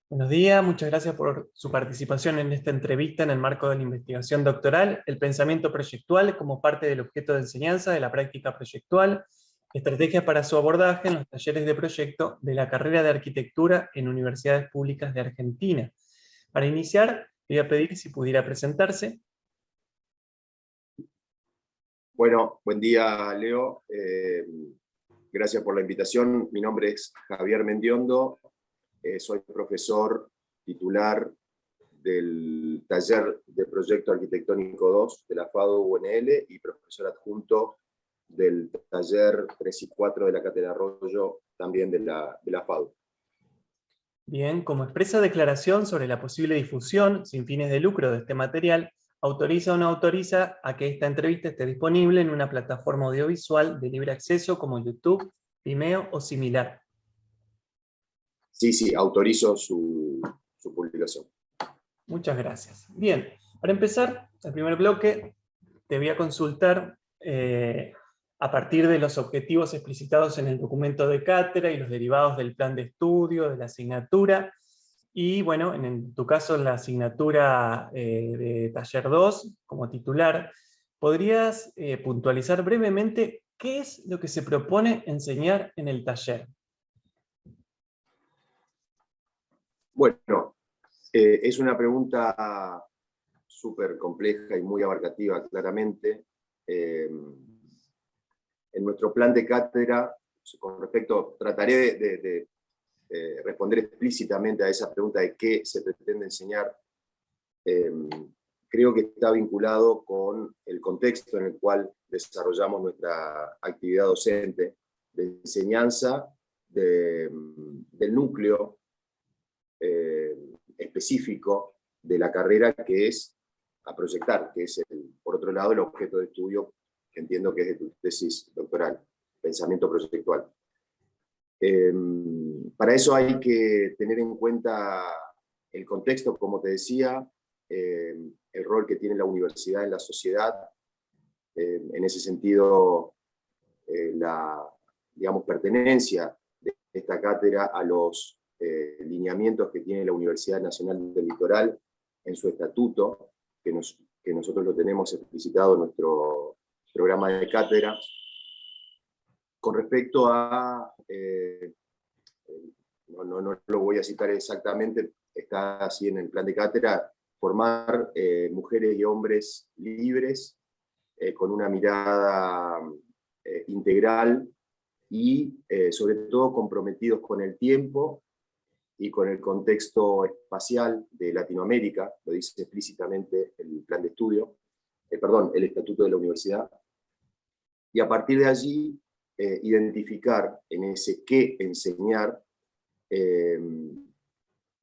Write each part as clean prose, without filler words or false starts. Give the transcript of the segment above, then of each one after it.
Buenos días, muchas gracias por su participación en esta entrevista en el marco de la investigación doctoral, el pensamiento proyectual como parte del objeto de enseñanza de la práctica proyectual, estrategias para su abordaje en los talleres de proyecto de la carrera de arquitectura en universidades públicas de Argentina. Para iniciar, le voy a pedir si pudiera presentarse. Bueno, buen día, Leo. Gracias por la invitación. Mi nombre es Javier Mendiondo. Soy profesor titular del taller de Proyecto Arquitectónico 2 de la FADU UNL y profesor adjunto del taller 3 y 4 de la Cátedra Arroyo, también de la FADU. Bien, como expresa declaración sobre la posible difusión sin fines de lucro de este material, ¿autoriza o no autoriza a que esta entrevista esté disponible en una plataforma audiovisual de libre acceso como YouTube, Vimeo o similar? Sí, autorizo su publicación. Muchas gracias. Bien, para empezar, el primer bloque, te voy a consultar a partir de los objetivos explicitados en el documento de cátedra y los derivados del plan de estudio, de la asignatura, y bueno, en tu caso, en la asignatura de taller 2, como titular, ¿podrías puntualizar brevemente qué es lo que se propone enseñar en el taller? Bueno, es una pregunta súper compleja y muy abarcativa, claramente. En nuestro plan de cátedra, con respecto, trataré de responder explícitamente a esa pregunta de qué se pretende enseñar. Creo que está vinculado con el contexto en el cual desarrollamos nuestra actividad docente de enseñanza del núcleo específico de la carrera que es a proyectar, que es, por otro lado, el objeto de estudio que entiendo que es de tu tesis doctoral, pensamiento proyectual. Para eso hay que tener en cuenta el contexto, como te decía, el rol que tiene la universidad en la sociedad, en ese sentido, la, digamos, pertenencia de esta cátedra a los lineamientos que tiene la Universidad Nacional del Litoral en su estatuto, que nosotros lo tenemos explicitado en nuestro programa de cátedra. Con respecto a, no lo voy a citar exactamente, está así en el plan de cátedra, formar mujeres y hombres libres, con una mirada integral y sobre todo comprometidos con el tiempo y con el contexto espacial de Latinoamérica, lo dice explícitamente el plan de estudio, el estatuto de la universidad, y a partir de allí identificar en ese qué enseñar.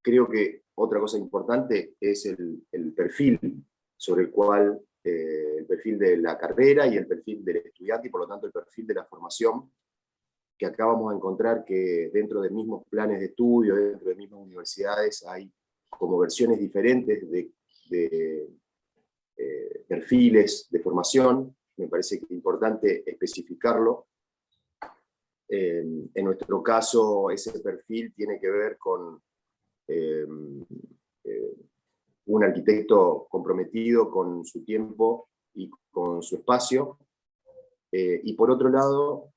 Creo que otra cosa importante es el perfil sobre el cual, el perfil de la carrera y el perfil del estudiante, y por lo tanto el perfil de la formación, que acá vamos a encontrar que dentro de mismos planes de estudio, dentro de mismas universidades, hay como versiones diferentes de perfiles de formación. Me parece que es importante especificarlo. En nuestro caso, ese perfil tiene que ver con un arquitecto comprometido con su tiempo y con su espacio, y por otro lado,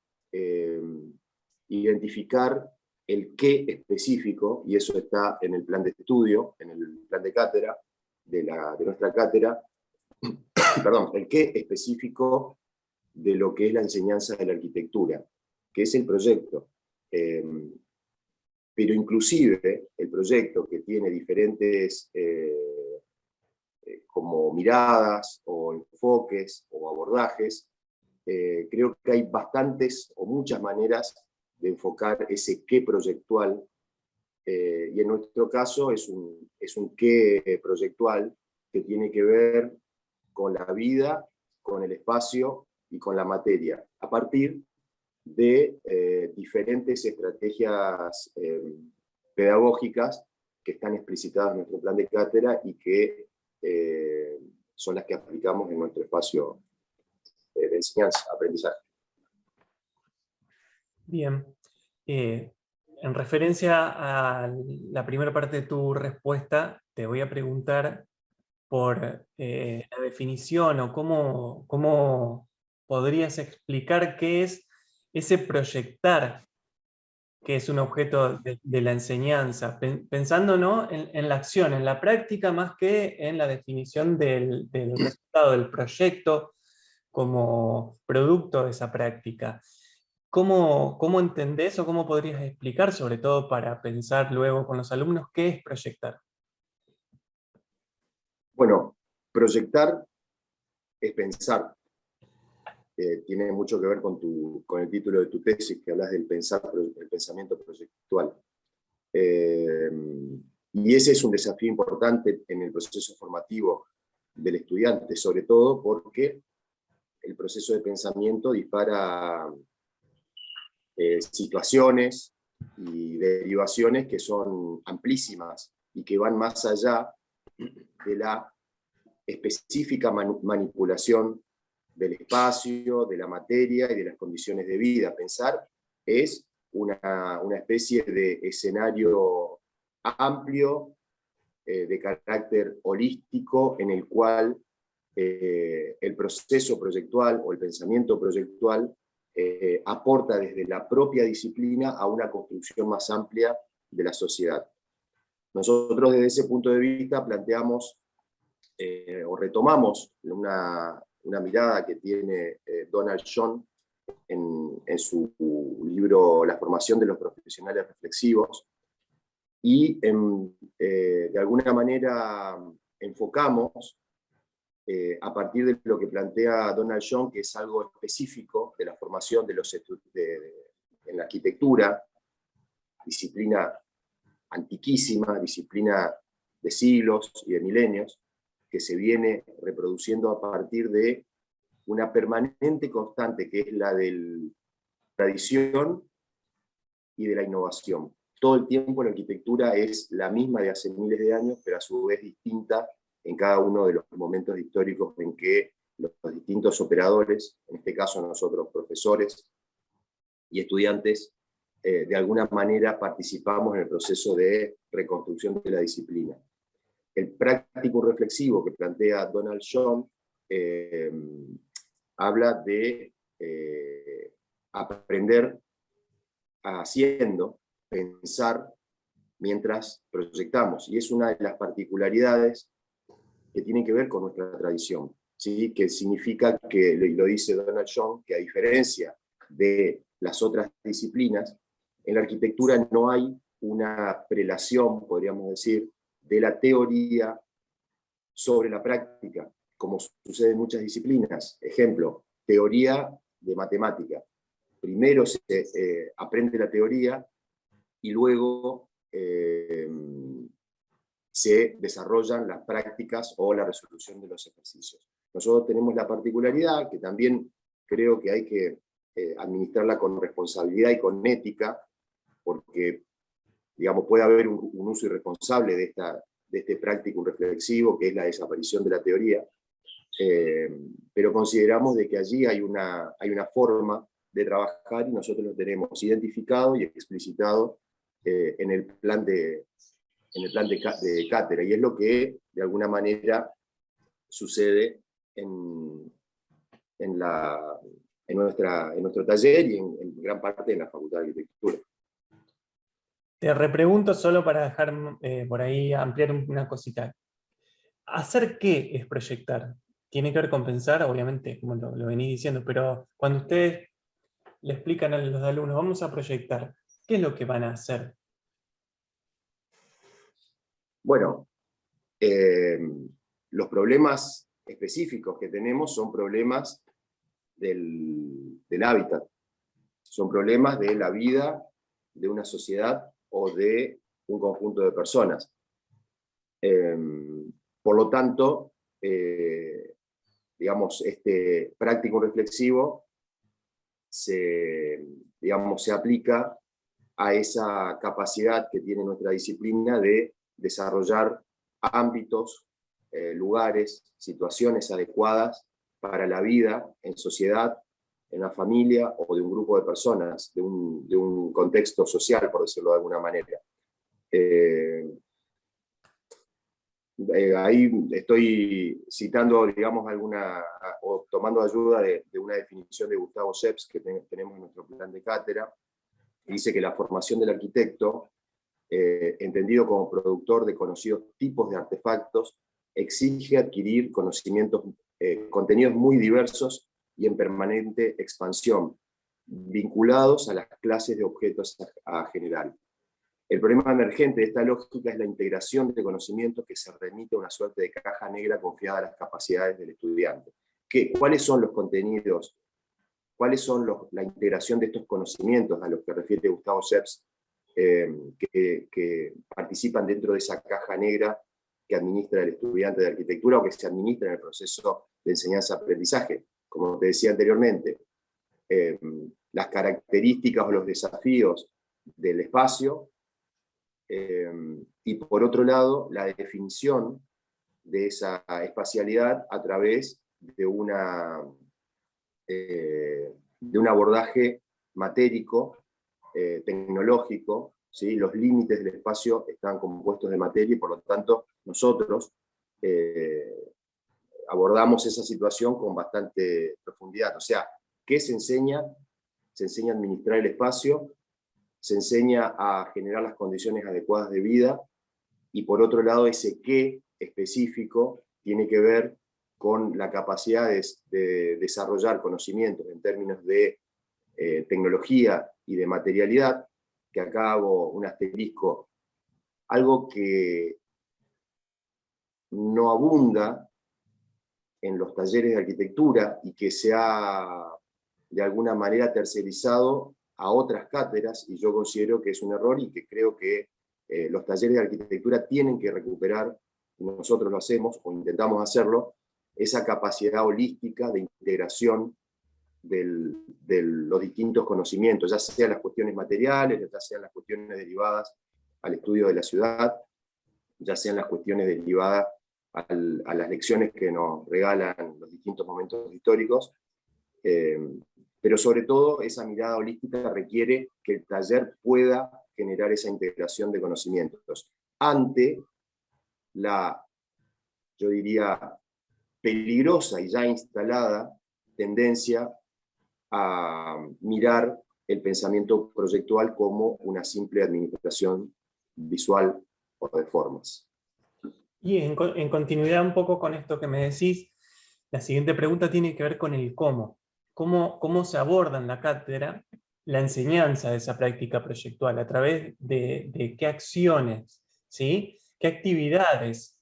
identificar el qué específico, y eso está en el plan de estudio, en el plan de cátedra, de nuestra cátedra, perdón, el qué específico de lo que es la enseñanza de la arquitectura, que es el proyecto. Pero inclusive el proyecto, que tiene diferentes como miradas o enfoques o abordajes, creo que hay bastantes o muchas maneras de enfocar ese qué proyectual, y en nuestro caso es un qué proyectual que tiene que ver con la vida, con el espacio y con la materia, a partir de diferentes estrategias pedagógicas que están explicitadas en nuestro plan de cátedra y que son las que aplicamos en nuestro espacio de enseñanza, aprendizaje. Bien. En referencia a la primera parte de tu respuesta, te voy a preguntar por la definición o cómo podrías explicar qué es ese proyectar que es un objeto de la enseñanza, pensando, ¿no?, en la acción, en la práctica, más que en la definición del resultado, del proyecto como producto de esa práctica. ¿Cómo entendés o cómo podrías explicar, sobre todo para pensar luego con los alumnos, qué es proyectar? Bueno, proyectar es pensar. Tiene mucho que ver con el título de tu tesis, que hablas del pensamiento proyectual. Y ese es un desafío importante en el proceso formativo del estudiante, sobre todo porque el proceso de pensamiento dispara situaciones y derivaciones que son amplísimas y que van más allá de la específica manipulación del espacio, de la materia y de las condiciones de vida. Pensar es una especie de escenario amplio, de carácter holístico, en el cual el proceso proyectual o el pensamiento proyectual aporta desde la propia disciplina a una construcción más amplia de la sociedad. Nosotros desde ese punto de vista planteamos o retomamos una mirada que tiene Donald John en su libro La formación de los profesionales reflexivos, y de alguna manera enfocamos a partir de lo que plantea Donald John, que es algo específico de la formación de los en la arquitectura, disciplina antiquísima, disciplina de siglos y de milenios, que se viene reproduciendo a partir de una permanente constante, que es la de la tradición y de la innovación. Todo el tiempo la arquitectura es la misma de hace miles de años, pero a su vez distinta en cada uno de los momentos históricos en que los distintos operadores, en este caso nosotros profesores y estudiantes, de alguna manera participamos en el proceso de reconstrucción de la disciplina. El práctico reflexivo que plantea Donald John habla de aprender haciendo, pensar mientras proyectamos, y es una de las particularidades que tienen que ver con nuestra tradición, ¿sí? Que significa que, y lo dice Donald John, que a diferencia de las otras disciplinas, en la arquitectura no hay una prelación, podríamos decir, de la teoría sobre la práctica, como sucede en muchas disciplinas. Ejemplo, teoría de matemática. Primero se aprende la teoría y luego se desarrollan las prácticas o la resolución de los ejercicios. Nosotros tenemos la particularidad, que también creo que hay que administrarla con responsabilidad y con ética, porque, digamos, puede haber un uso irresponsable de este práctico reflexivo, que es la desaparición de la teoría, pero consideramos de que allí hay una forma de trabajar y nosotros lo tenemos identificado y explicitado en el plan de cátedra, y es lo que de alguna manera sucede en nuestro taller y en gran parte en la Facultad de Arquitectura. Te repregunto solo para dejar por ahí ampliar una cosita. ¿Hacer qué es proyectar? Tiene que ver con pensar, obviamente, como lo venís diciendo, pero cuando ustedes le explican a los alumnos, vamos a proyectar, ¿qué es lo que van a hacer? Bueno, los problemas específicos que tenemos son problemas del hábitat, son problemas de la vida de una sociedad o de un conjunto de personas. Por lo tanto, digamos, este práctico reflexivo se aplica a esa capacidad que tiene nuestra disciplina de desarrollar ámbitos, lugares, situaciones adecuadas para la vida en sociedad, en una familia o de un grupo de personas, de un contexto social, por decirlo de alguna manera. Ahí estoy citando, digamos, o tomando ayuda de una definición de Gustavo Seps que tenemos en nuestro plan de cátedra. Dice que la formación del arquitecto, entendido como productor de conocidos tipos de artefactos, exige adquirir conocimientos, contenidos muy diversos y en permanente expansión, vinculados a las clases de objetos a generar. El problema emergente de esta lógica es la integración de conocimientos que se remite a una suerte de caja negra confiada a las capacidades del estudiante. ¿Cuáles son los contenidos? ¿Cuáles son la integración de estos conocimientos a los que refiere Gustavo Seps, que participan dentro de esa caja negra que administra el estudiante de arquitectura o que se administra en el proceso de enseñanza-aprendizaje? Como te decía anteriormente, las características o los desafíos del espacio, y por otro lado, la definición de esa espacialidad a través de un abordaje matérico, tecnológico, ¿sí? Los límites del espacio están compuestos de materia y por lo tanto nosotros abordamos esa situación con bastante profundidad. O sea, ¿qué se enseña? Se enseña a administrar el espacio, se enseña a generar las condiciones adecuadas de vida, y por otro lado ese qué específico tiene que ver con la capacidad de desarrollar conocimientos en términos de tecnología y de materialidad, que acá hago un asterisco, algo que no abunda en los talleres de arquitectura y que se ha de alguna manera tercerizado a otras cátedras, y yo considero que es un error y que creo que los talleres de arquitectura tienen que recuperar, y nosotros lo hacemos o intentamos hacerlo, esa capacidad holística de integración de los distintos conocimientos, ya sean las cuestiones materiales, ya sean las cuestiones derivadas al estudio de la ciudad, ya sean las cuestiones derivadas a las lecciones que nos regalan los distintos momentos históricos, pero sobre todo esa mirada holística requiere que el taller pueda generar esa integración de conocimientos ante la, yo diría, peligrosa y ya instalada tendencia a mirar el pensamiento proyectual como una simple administración visual o de formas. Y en continuidad un poco con esto que me decís, la siguiente pregunta tiene que ver con el cómo. ¿Cómo se aborda en la cátedra la enseñanza de esa práctica proyectual? ¿A través de qué acciones? ¿Sí? ¿Qué actividades?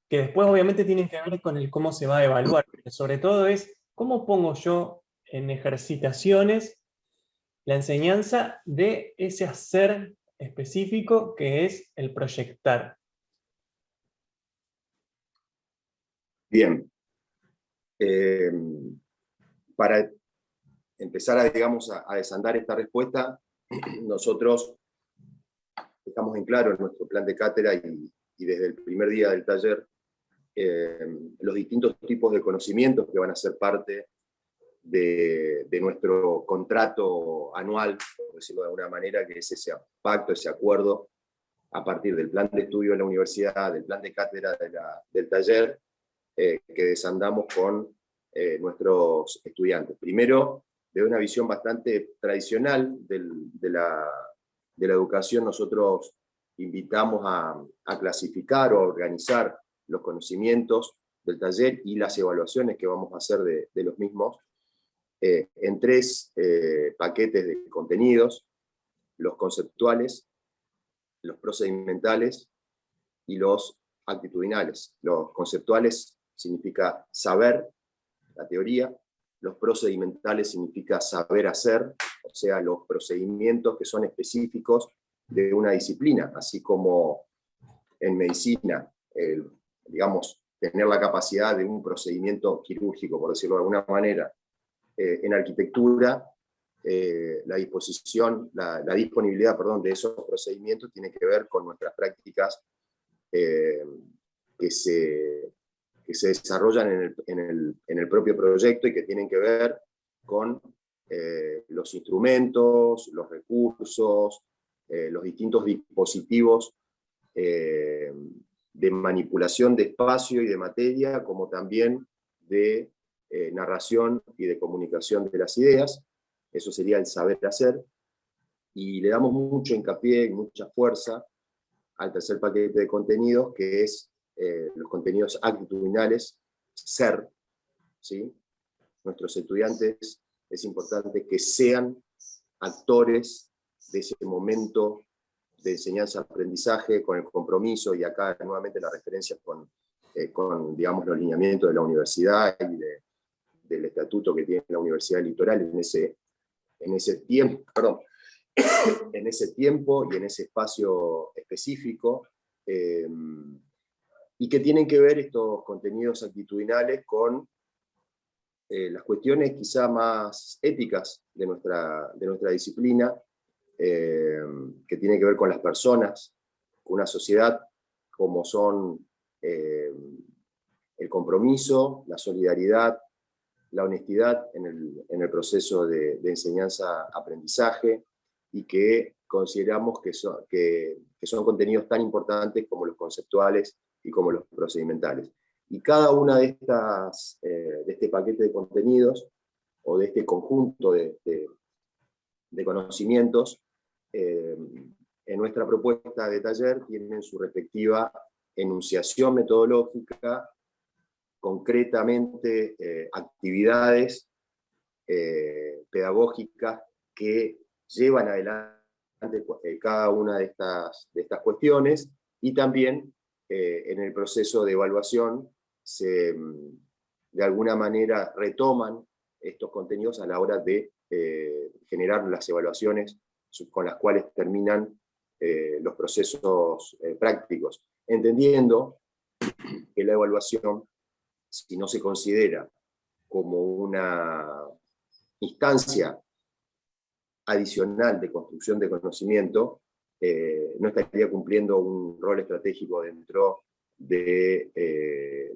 Que después obviamente tienen que ver con el cómo se va a evaluar, pero sobre todo es cómo pongo yo en ejercitaciones la enseñanza de ese hacer específico que es el proyectar. Bien. Para empezar a desandar esta respuesta, nosotros dejamos en claro en nuestro plan de cátedra y desde el primer día del taller los distintos tipos de conocimientos que van a ser parte de nuestro contrato anual, por decirlo de alguna manera, que es ese pacto, ese acuerdo a partir del plan de estudio de la universidad, del plan de cátedra del taller, que desandamos con nuestros estudiantes. Primero, de una visión bastante tradicional de la educación, nosotros invitamos a clasificar o a organizar los conocimientos del taller y las evaluaciones que vamos a hacer de los mismos en tres paquetes de contenidos: los conceptuales, los procedimentales y los actitudinales. Los conceptuales significa saber, la teoría; los procedimentales significa saber hacer, o sea, los procedimientos que son específicos de una disciplina, así como en medicina, digamos, tener la capacidad de un procedimiento quirúrgico, por decirlo de alguna manera. En arquitectura, la disponibilidad, de esos procedimientos tiene que ver con nuestras prácticas que se desarrollan en el propio proyecto y que tienen que ver con los instrumentos, los recursos, los distintos dispositivos de manipulación de espacio y de materia, como también de narración y de comunicación de las ideas. Eso sería el saber hacer, y le damos mucho hincapié y mucha fuerza al tercer paquete de contenidos, que es los contenidos actitudinales, ser, ¿sí? Nuestros estudiantes es importante que sean actores de ese momento de enseñanza-aprendizaje, con el compromiso, y acá nuevamente la referencia con digamos, los lineamientos de la universidad y del estatuto que tiene la Universidad del Litoral en ese tiempo, perdón, en ese tiempo y en ese espacio específico, y que tienen que ver estos contenidos actitudinales con las cuestiones quizá más éticas de nuestra disciplina, que tiene que ver con las personas, con una sociedad, como son el compromiso, la solidaridad, la honestidad en el proceso de enseñanza-aprendizaje, y que consideramos que son contenidos tan importantes como los conceptuales y como los procedimentales. Y cada una de este paquete de contenidos, o de este conjunto de conocimientos, en nuestra propuesta de taller tienen su respectiva enunciación metodológica, concretamente actividades pedagógicas que llevan adelante cada una de estas cuestiones, y también en el proceso de evaluación de alguna manera retoman estos contenidos a la hora de generar las evaluaciones con las cuales terminan los procesos prácticos, entendiendo que la evaluación, si no se considera como una instancia adicional de construcción de conocimiento, no estaría cumpliendo un rol estratégico dentro de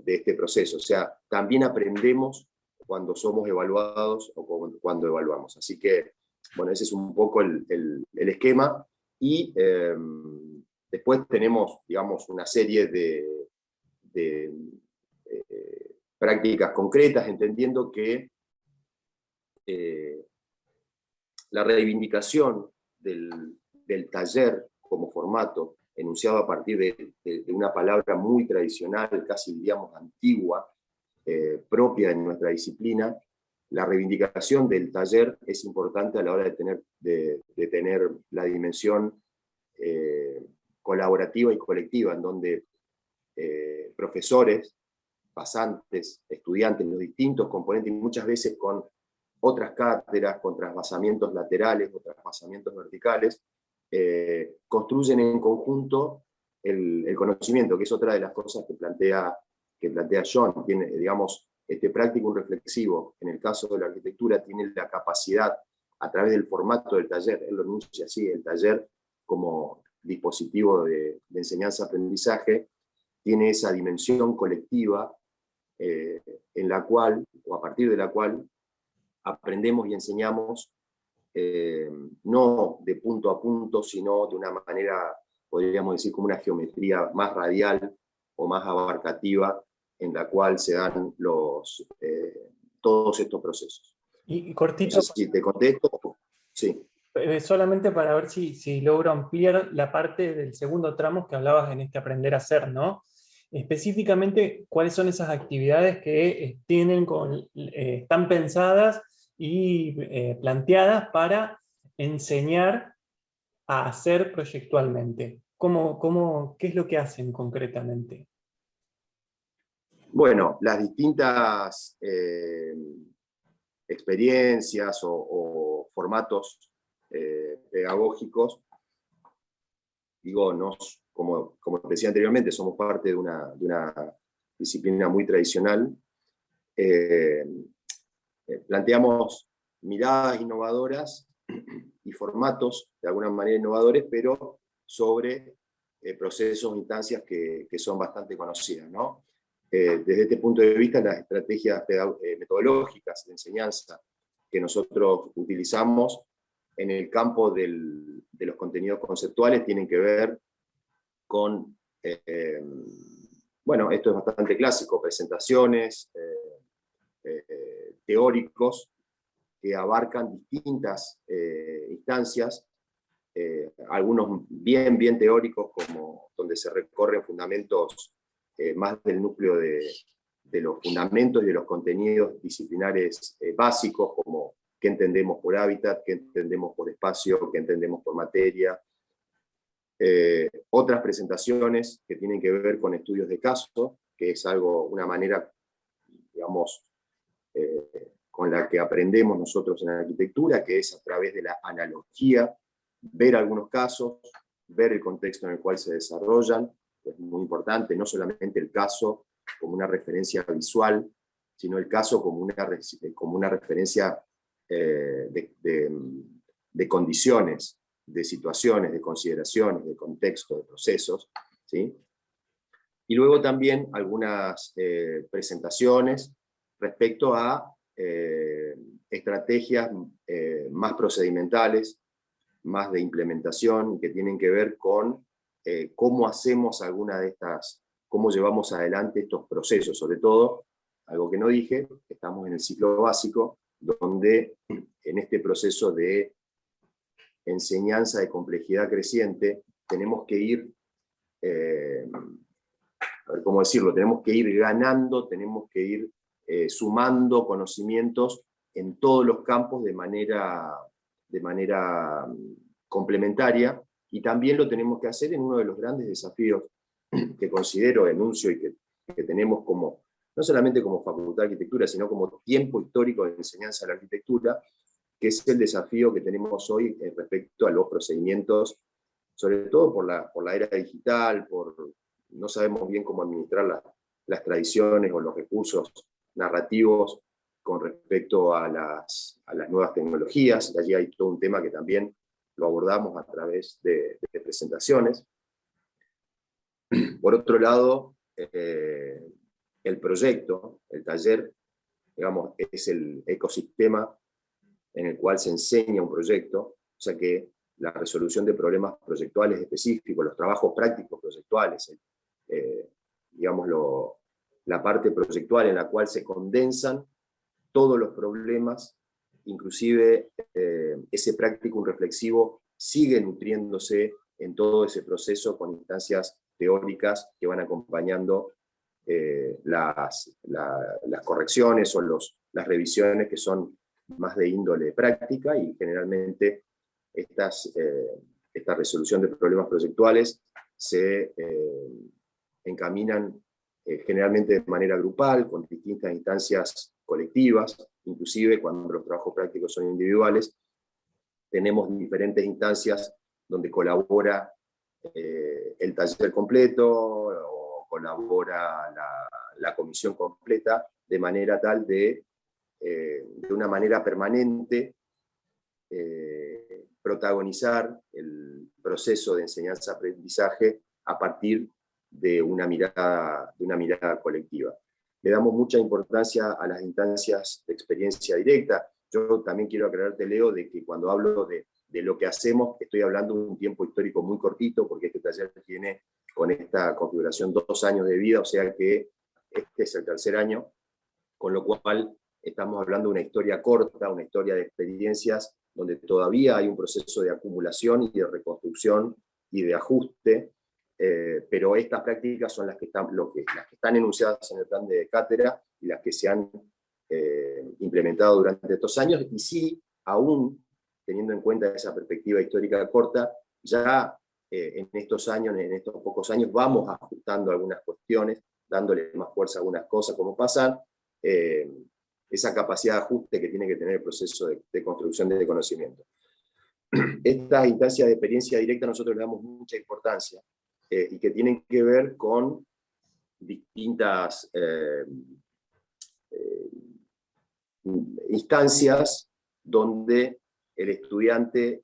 este proceso. O sea, también aprendemos cuando somos evaluados o cuando evaluamos. Así que, bueno, ese es un poco el esquema. Y después tenemos, digamos, una serie de prácticas concretas, entendiendo que la reivindicación del taller como formato, enunciado a partir de una palabra muy tradicional, casi diríamos antigua, propia de nuestra disciplina, la reivindicación del taller es importante a la hora de tener la dimensión colaborativa y colectiva, en donde profesores, pasantes, estudiantes, los distintos componentes, y muchas veces con otras cátedras, con trasvasamientos laterales o trasvasamientos verticales, construyen en conjunto el conocimiento, que es otra de las cosas que plantea John. Tiene, digamos, este práctico reflexivo, en el caso de la arquitectura, tiene la capacidad, a través del formato del taller, él lo anuncia así, el taller como dispositivo de enseñanza-aprendizaje, tiene esa dimensión colectiva en la cual, o a partir de la cual, aprendemos y enseñamos no de punto a punto, sino de una manera, podríamos decir, como una geometría más radial o más abarcativa, en la cual se dan todos estos procesos. Y cortito, no sé si te contesto. Sí. Solamente para ver si logro ampliar la parte del segundo tramo que hablabas en este aprender a hacer, ¿no? Específicamente, ¿cuáles son esas actividades que están pensadas y planteadas para enseñar a hacer proyectualmente? ¿Qué es lo que hacen concretamente? Bueno, las distintas experiencias o formatos pedagógicos, digo, como decía anteriormente, somos parte de una disciplina muy tradicional. Planteamos miradas innovadoras y formatos de alguna manera innovadores, pero sobre procesos, instancias que son bastante conocidas, ¿no? Desde este punto de vista, las estrategias metodológicas de enseñanza que nosotros utilizamos en el campo de los contenidos conceptuales tienen que ver con, bueno, esto es bastante clásico, presentaciones, teóricos que abarcan distintas instancias, algunos bien teóricos, como donde se recorren fundamentos más del núcleo de los fundamentos y de los contenidos disciplinares básicos, como qué entendemos por hábitat, qué entendemos por espacio, qué entendemos por materia. Otras presentaciones que tienen que ver con estudios de caso, que es una manera, digamos, con la que aprendemos nosotros en la arquitectura, que es a través de la analogía, ver algunos casos, ver el contexto en el cual se desarrollan. Es muy importante, no solamente el caso como una referencia visual, sino el caso como una referencia de condiciones, de situaciones, de consideraciones, de contexto, de procesos, ¿sí? Y luego también algunas presentaciones respecto a estrategias más procedimentales, más de implementación, que tienen que ver con cómo hacemos cómo llevamos adelante estos procesos, sobre todo, algo que no dije, estamos en el ciclo básico, donde en este proceso de enseñanza de complejidad creciente, tenemos que ir, a ver cómo decirlo, tenemos que ir ganando, tenemos que ir sumando conocimientos en todos los campos de manera complementaria, y también lo tenemos que hacer en uno de los grandes desafíos que considero, enuncio y que tenemos como, no solamente como Facultad de Arquitectura, sino como tiempo histórico de enseñanza de la arquitectura, que es el desafío que tenemos hoy respecto a los procedimientos, sobre todo por la era digital, no sabemos bien cómo administrar las tradiciones o los recursos narrativos con respecto a las nuevas tecnologías. Allí hay todo un tema que también lo abordamos a través de presentaciones. Por otro lado, el proyecto, el taller, digamos, es el ecosistema en el cual se enseña un proyecto, o sea que la resolución de problemas proyectuales específicos, los trabajos prácticos proyectuales, digamos, la parte proyectual en la cual se condensan todos los problemas, inclusive ese práctico reflexivo sigue nutriéndose en todo ese proceso con instancias teóricas que van acompañando las correcciones o las revisiones que son más de índole práctica, y generalmente esta resolución de problemas proyectuales se encaminan generalmente de manera grupal, con distintas instancias colectivas, inclusive cuando los trabajos prácticos son individuales, tenemos diferentes instancias donde colabora el taller completo o colabora la comisión completa, de manera tal de una manera permanente protagonizar el proceso de enseñanza-aprendizaje a partir de una mirada colectiva. Le damos mucha importancia a las instancias de experiencia directa. Yo también quiero aclararte, Leo, de que cuando hablo de lo que hacemos, estoy hablando de un tiempo histórico muy cortito, porque este taller tiene con esta configuración 2 años de vida, o sea que este es el 3er año, con lo cual estamos hablando de una historia corta, una historia de experiencias donde todavía hay un proceso de acumulación y de reconstrucción y de ajuste, pero estas prácticas son las que están enunciadas en el plan de cátedra y las que se han implementado durante estos años, y sí, aún teniendo en cuenta esa perspectiva histórica corta, ya en estos pocos años, vamos ajustando algunas cuestiones, dándole más fuerza a algunas cosas, como pasan, esa capacidad de ajuste que tiene que tener el proceso de construcción de conocimiento. Estas instancias de experiencia directa nosotros le damos mucha importancia, y que tienen que ver con distintas instancias donde el estudiante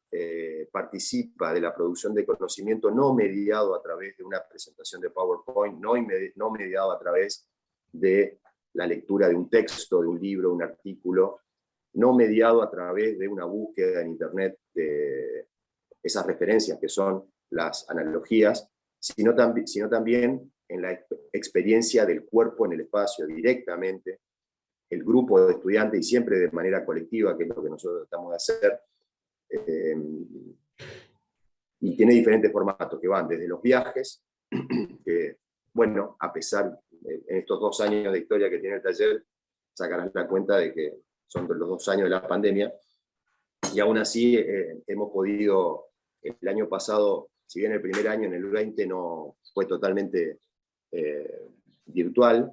participa de la producción de conocimiento, no mediado a través de una presentación de PowerPoint, no mediado a través de la lectura de un texto, de un libro, un artículo, no mediado a través de una búsqueda en Internet de esas referencias que son las analogías, sino también en la experiencia del cuerpo en el espacio directamente, el grupo de estudiantes, y siempre de manera colectiva, que es lo que nosotros tratamos de hacer, y tiene diferentes formatos que van desde los viajes, que, bueno, a pesar, en estos 2 años de historia que tiene el taller, sacarás la cuenta de que son los 2 años de la pandemia, y aún así hemos podido, el año pasado, si bien el primer año, en el 20, no fue totalmente virtual,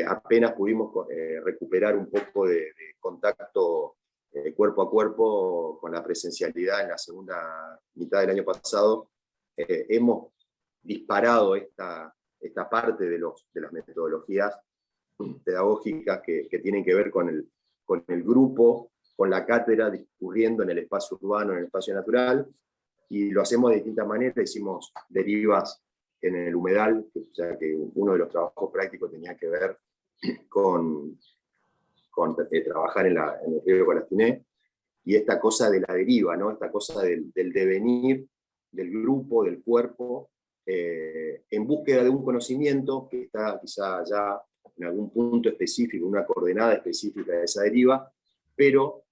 apenas pudimos recuperar un poco de contacto cuerpo a cuerpo con la presencialidad en la segunda mitad del año pasado. Hemos disparado esta parte de las metodologías pedagógicas que tienen que ver con el grupo, con la cátedra discurriendo en el espacio urbano, en el espacio natural, y lo hacemos de distintas maneras. Hicimos derivas en el humedal, o sea que uno de los trabajos prácticos tenía que ver con trabajar en el río Colastiné, y esta cosa de la deriva, ¿no? Esta cosa del devenir del grupo, del cuerpo, en búsqueda de un conocimiento que está quizá ya en algún punto específico, una coordenada específica de esa deriva, pero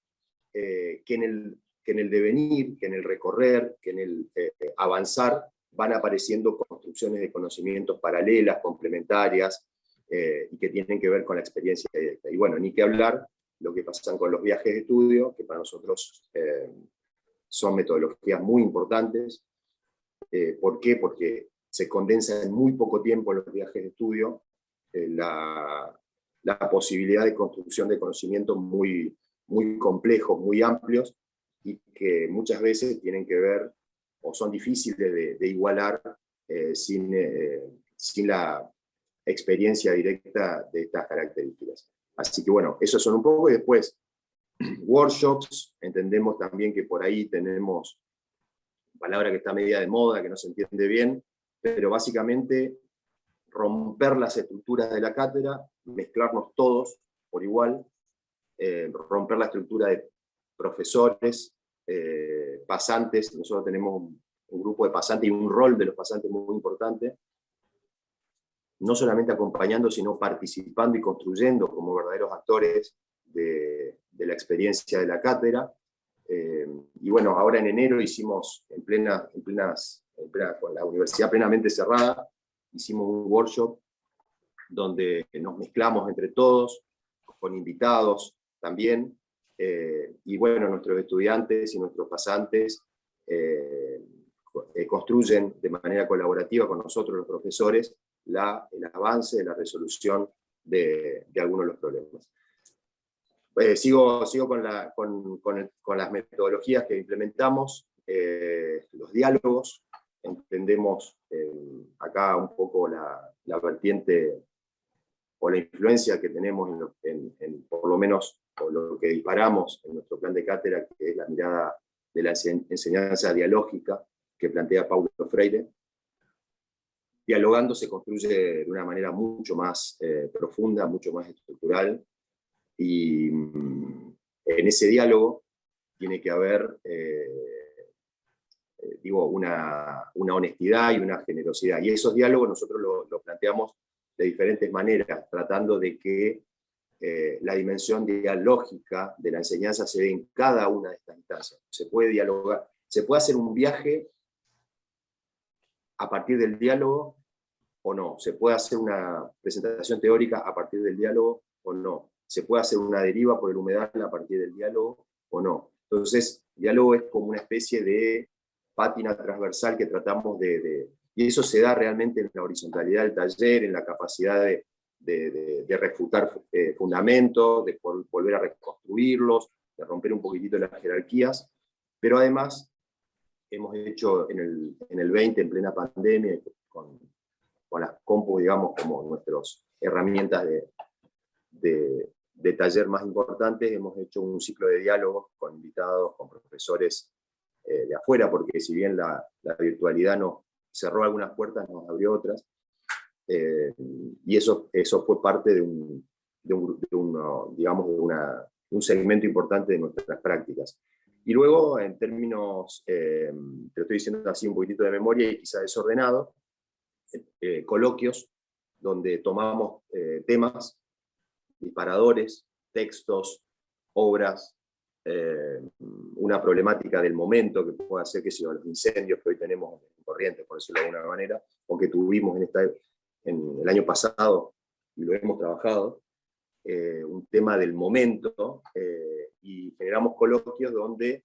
que en el devenir, que en el recorrer, que en el avanzar, van apareciendo construcciones de conocimientos paralelas, complementarias, y que tienen que ver con la experiencia directa. Y bueno, ni que hablar lo que pasan con los viajes de estudio, que para nosotros son metodologías muy importantes. ¿Por qué? Porque se condensa en muy poco tiempo los viajes de estudio la posibilidad de construcción de conocimientos muy, muy complejos, muy amplios, y que muchas veces tienen que ver, o son difíciles de igualar sin la experiencia directa de estas características. Así que bueno, esos son un poco, y después workshops. Entendemos también que por ahí tenemos palabra que está media de moda, que no se entiende bien, pero básicamente romper las estructuras de la cátedra, mezclarnos todos por igual, romper la estructura de profesores, pasantes. Nosotros tenemos un grupo de pasantes y un rol de los pasantes muy importante, no solamente acompañando, sino participando y construyendo como verdaderos actores de la experiencia de la cátedra. Y bueno, ahora en enero hicimos, con la universidad plenamente cerrada, hicimos un workshop donde nos mezclamos entre todos, con invitados también, y bueno, nuestros estudiantes y nuestros pasantes construyen de manera colaborativa con nosotros los profesores el avance de la resolución de algunos de los problemas. Sigo con las metodologías que implementamos, los diálogos. Entendemos acá un poco la vertiente o la influencia que tenemos por lo menos, o lo que disparamos en nuestro plan de cátedra, que es la mirada de la enseñanza dialógica que plantea Paulo Freire. Dialogando se construye de una manera mucho más profunda, mucho más estructural, y en ese diálogo tiene que haber una honestidad y una generosidad. Y esos diálogos nosotros los planteamos de diferentes maneras, tratando de que la dimensión dialógica de la enseñanza se dé en cada una de estas instancias. Se puede dialogar, se puede hacer un viaje a partir del diálogo o no. Se puede hacer una presentación teórica a partir del diálogo o no. Se puede hacer una deriva por el humedal a partir del diálogo o no. Entonces, el diálogo es como una especie de pátina transversal que tratamos y eso se da realmente en la horizontalidad del taller, en la capacidad de refutar fundamentos, de volver a reconstruirlos, de romper un poquitito las jerarquías, pero además hemos hecho en el 20, en plena pandemia, con las compus, digamos, como nuestras herramientas de taller más importantes, hemos hecho un ciclo de diálogos con invitados, con profesores de afuera, porque si bien la virtualidad nos cerró algunas puertas, nos abrió otras, y eso fue parte de una un segmento importante de nuestras prácticas. Y luego, en términos, te lo estoy diciendo así un poquitito de memoria y quizá desordenado, coloquios donde tomamos temas, disparadores, textos, obras, una problemática del momento que puede ser, que sea los incendios que hoy tenemos en Corrientes, por decirlo de alguna manera, o que tuvimos en el año pasado y lo hemos trabajado, un tema del momento, y generamos coloquios donde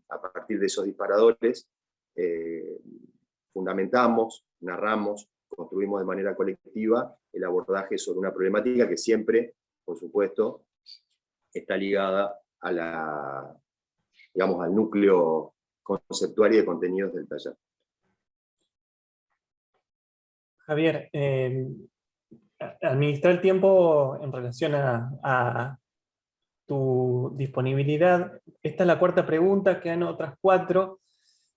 a partir de esos disparadores fundamentamos, narramos, construimos de manera colectiva el abordaje sobre una problemática que siempre, por supuesto, está ligada a digamos, al núcleo conceptual y de contenidos del taller. Javier, administrar el tiempo en relación a tu disponibilidad. Esta es la cuarta pregunta, quedan otras 4,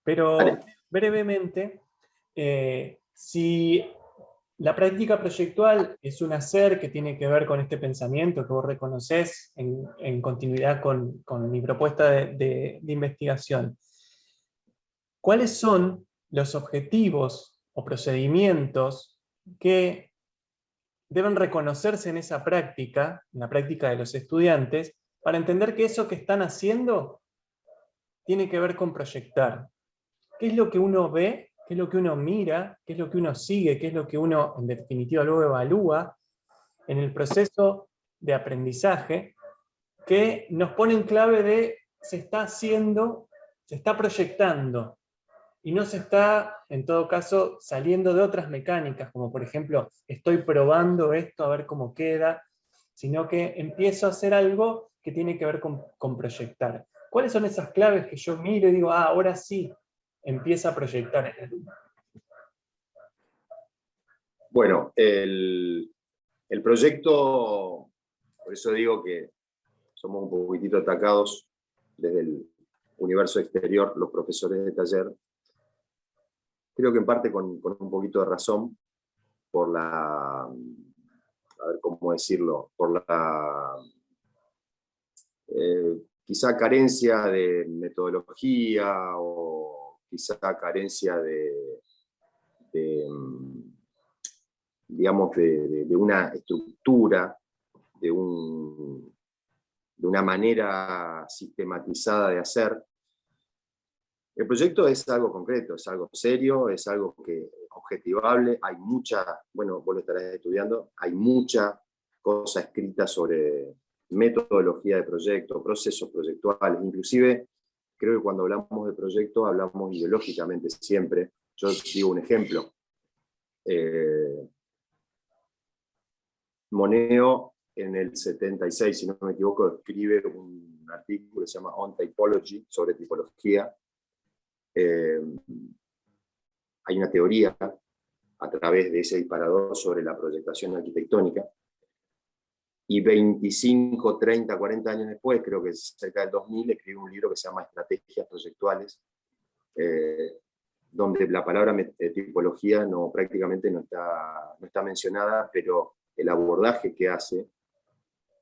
pero brevemente, si la práctica proyectual es un hacer que tiene que ver con este pensamiento que vos reconocés en continuidad con mi propuesta de investigación, ¿cuáles son los objetivos o procedimientos que deben reconocerse en esa práctica, en la práctica de los estudiantes, para entender que eso que están haciendo tiene que ver con proyectar? ¿Qué es lo que uno ve? ¿Qué es lo que uno mira? ¿Qué es lo que uno sigue? ¿Qué es lo que uno, en definitiva, luego evalúa en el proceso de aprendizaje, que nos pone en clave de se está haciendo, se está proyectando, y no se está, en todo caso, saliendo de otras mecánicas, como por ejemplo, estoy probando esto a ver cómo queda, sino que empiezo a hacer algo que tiene que ver con proyectar? ¿Cuáles son esas claves que yo miro y digo, ah, ahora sí, empieza a proyectar en el alumno? Bueno, el proyecto, por eso digo que somos un poquitito atacados desde el universo exterior, los profesores de taller, creo que en parte con un poquito de razón, por la, a ver cómo decirlo, por la quizá carencia de metodología o quizá carencia digamos, de una estructura, de una manera sistematizada de hacer. El proyecto es algo concreto, es algo serio, es algo que objetivable. Hay mucha, bueno, vos lo estarás estudiando, hay mucha cosa escrita sobre metodología de proyecto, procesos proyectuales. Inclusive, creo que cuando hablamos de proyecto, hablamos ideológicamente siempre. Yo digo un ejemplo. Moneo, en el 76, si no me equivoco, escribe un artículo que se llama On Typology, sobre tipología. Hay una teoría a través de ese disparador sobre la proyectación arquitectónica, y 25, 30, 40 años después, creo que cerca del 2000, escribe un libro que se llama Estrategias Proyectuales, donde la palabra tipología prácticamente no está mencionada, pero el abordaje que hace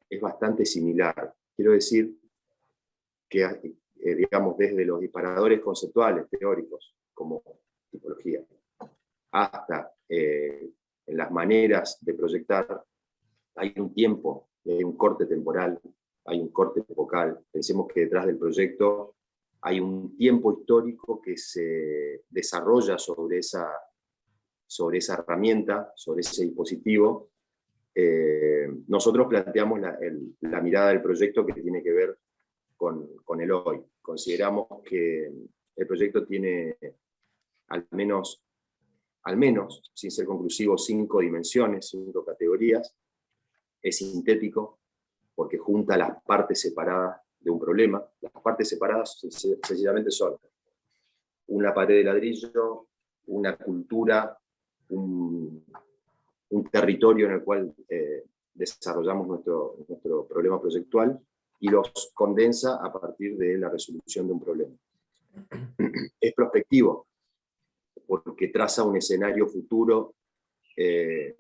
es bastante similar. Quiero decir que, digamos, desde los disparadores conceptuales, teóricos, como tipología, hasta en las maneras de proyectar, hay un tiempo, hay un corte temporal, hay un corte focal. Pensemos que detrás del proyecto hay un tiempo histórico que se desarrolla sobre esa herramienta, sobre ese dispositivo. Nosotros planteamos la mirada del proyecto que tiene que ver con el hoy. Consideramos que el proyecto tiene al menos, sin ser conclusivo, 5 dimensiones, 5 categorías. Es sintético porque junta las partes separadas de un problema. Las partes separadas sencillamente son una pared de ladrillo, una cultura, un territorio en el cual desarrollamos nuestro problema proyectual, y los condensa a partir de la resolución de un problema. Es prospectivo, porque traza un escenario futuro en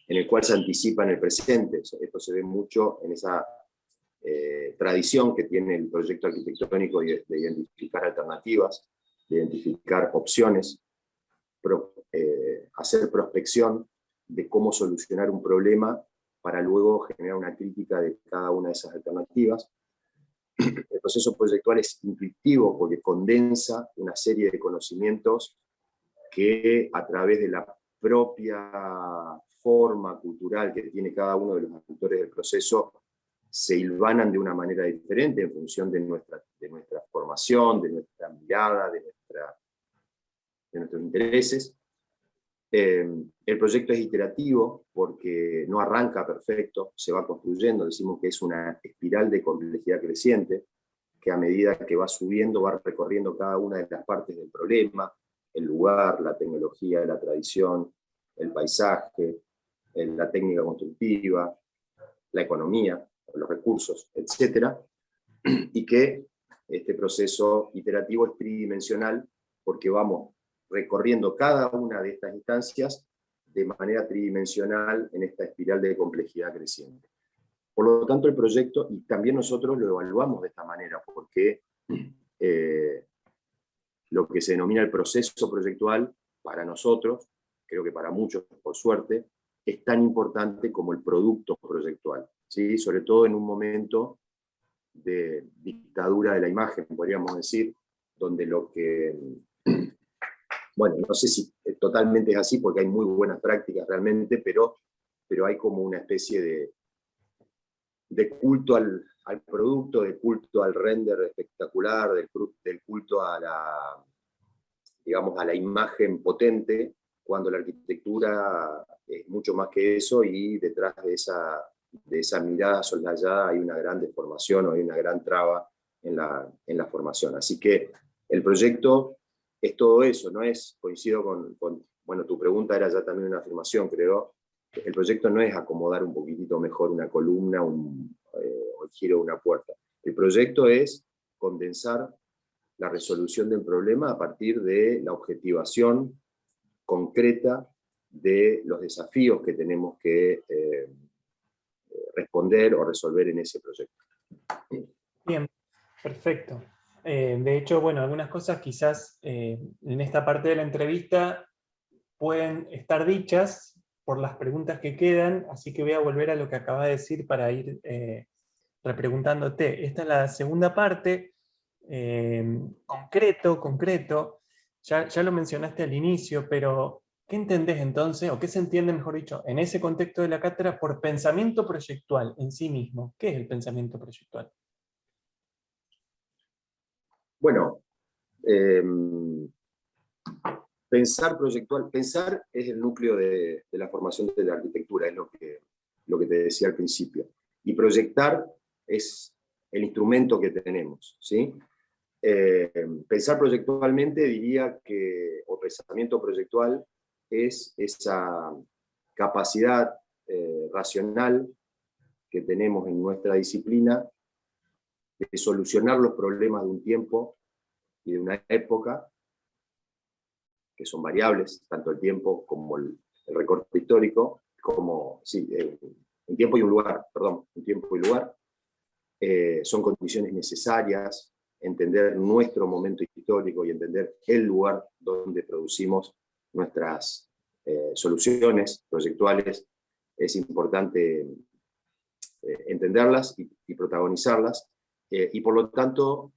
el cual se anticipa en el presente. Esto se ve mucho en esa tradición que tiene el proyecto arquitectónico de identificar alternativas, de identificar opciones, hacer prospección de cómo solucionar un problema para luego generar una crítica de cada una de esas alternativas. El proceso proyectual es intuitivo porque condensa una serie de conocimientos que a través de la propia forma cultural que tiene cada uno de los actores del proceso se hilvanan de una manera diferente en función de nuestra formación, de nuestra mirada, de nuestros intereses. El proyecto es iterativo porque no arranca perfecto, se va construyendo, decimos que es una espiral de complejidad creciente, que a medida que va subiendo va recorriendo cada una de las partes del problema, el lugar, la tecnología, la tradición, el paisaje, la técnica constructiva, la economía, los recursos, etc. Y que este proceso iterativo es tridimensional porque vamos recorriendo cada una de estas instancias de manera tridimensional en esta espiral de complejidad creciente. Por lo tanto, el proyecto, y también nosotros lo evaluamos de esta manera, porque lo que se denomina el proceso proyectual, para nosotros, creo que para muchos, por suerte, es tan importante como el producto proyectual, ¿sí? Sobre todo en un momento de dictadura de la imagen, podríamos decir, donde lo que... Bueno, no sé si totalmente es así, porque hay muy buenas prácticas realmente, pero hay como una especie de culto al producto, de culto al render espectacular, del culto a digamos, a la imagen potente, cuando la arquitectura es mucho más que eso, y detrás de esa mirada soslayada hay una gran deformación o hay una gran traba en la formación. Así que el proyecto es todo eso, no es, coincido con bueno, tu pregunta era ya también una afirmación, creo. El proyecto no es acomodar un poquitito mejor una columna o el giro de una puerta. El proyecto es condensar la resolución del problema a partir de la objetivación concreta de los desafíos que tenemos que responder o resolver en ese proyecto. Bien, perfecto. De hecho, bueno, algunas cosas quizás en esta parte de la entrevista pueden estar dichas por las preguntas que quedan, así que voy a volver a lo que acabas de decir para ir repreguntándote. Esta es la segunda parte, concreto, ya lo mencionaste al inicio, pero ¿qué entendés entonces, o qué se entiende, mejor dicho, en ese contexto de la cátedra por pensamiento proyectual en sí mismo? ¿Qué es el pensamiento proyectual? Bueno, pensar es el núcleo de la formación de la arquitectura, es lo que te decía al principio. Y proyectar es el instrumento que tenemos, ¿sí? Pensar proyectualmente diría o pensamiento proyectual, es esa capacidad racional que tenemos en nuestra disciplina de solucionar los problemas de un tiempo y de una época, que son variables, tanto el tiempo como el recorte histórico, como, sí, un tiempo y un lugar, perdón, un tiempo y lugar, son condiciones necesarias. Entender nuestro momento histórico y entender el lugar donde producimos nuestras soluciones proyectuales, es importante entenderlas y protagonizarlas, y por lo tanto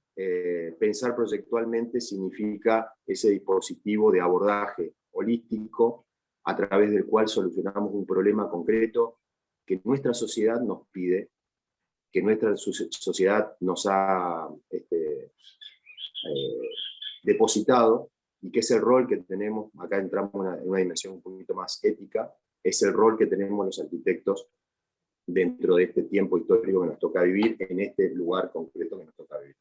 pensar proyectualmente significa ese dispositivo de abordaje holístico a través del cual solucionamos un problema concreto que nuestra sociedad nos pide, que nuestra sociedad nos ha depositado, y que es el rol que tenemos, acá entramos en una dimensión un poquito más ética, es el rol que tenemos los arquitectos dentro de este tiempo histórico que nos toca vivir, en este lugar concreto que nos toca vivir.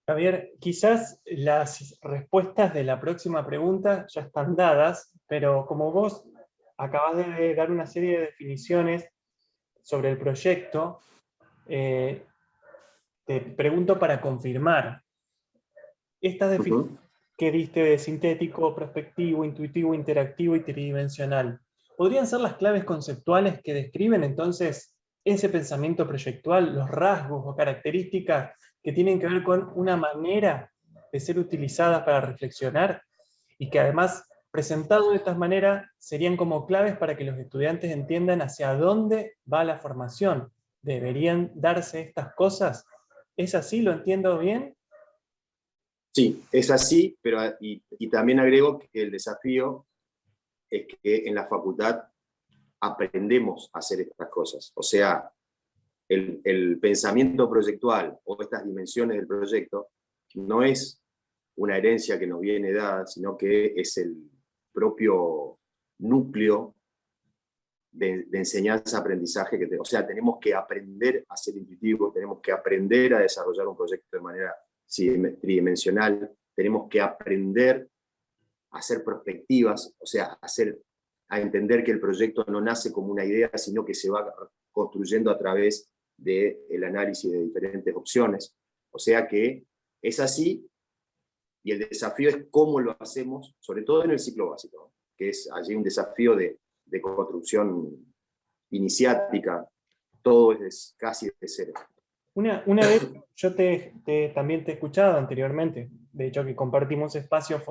Javier, quizás las respuestas de la próxima pregunta ya están dadas, pero como vos acabás de dar una serie de definiciones sobre el proyecto, te pregunto para confirmar. Estas definiciones que diste de sintético, prospectivo, intuitivo, interactivo y tridimensional, ¿podrían ser las claves conceptuales que describen entonces ese pensamiento proyectual, los rasgos o características que tienen que ver con una manera de ser utilizadas para reflexionar y que además, presentado de esta manera, serían como claves para que los estudiantes entiendan hacia dónde va la formación. ¿Deberían darse estas cosas? ¿Es así? ¿Lo entiendo bien? Sí, es así, pero y también agrego que el desafío es que en la facultad aprendemos a hacer estas cosas. O sea, el pensamiento proyectual o estas dimensiones del proyecto no es una herencia que nos viene dada, sino que es el propio núcleo de enseñanza-aprendizaje. O sea, tenemos que aprender a ser intuitivos, tenemos que aprender a desarrollar un proyecto de manera tridimensional, tenemos que aprender a hacer perspectivas, o sea, a entender que el proyecto no nace como una idea, sino que se va construyendo a través del análisis de diferentes opciones. O sea que es así, y el desafío es cómo lo hacemos, sobre todo en el ciclo básico, ¿no? Que es allí un desafío de construcción iniciática, todo es casi de cero. Una vez, yo también te he escuchado anteriormente, de hecho que compartimos espacios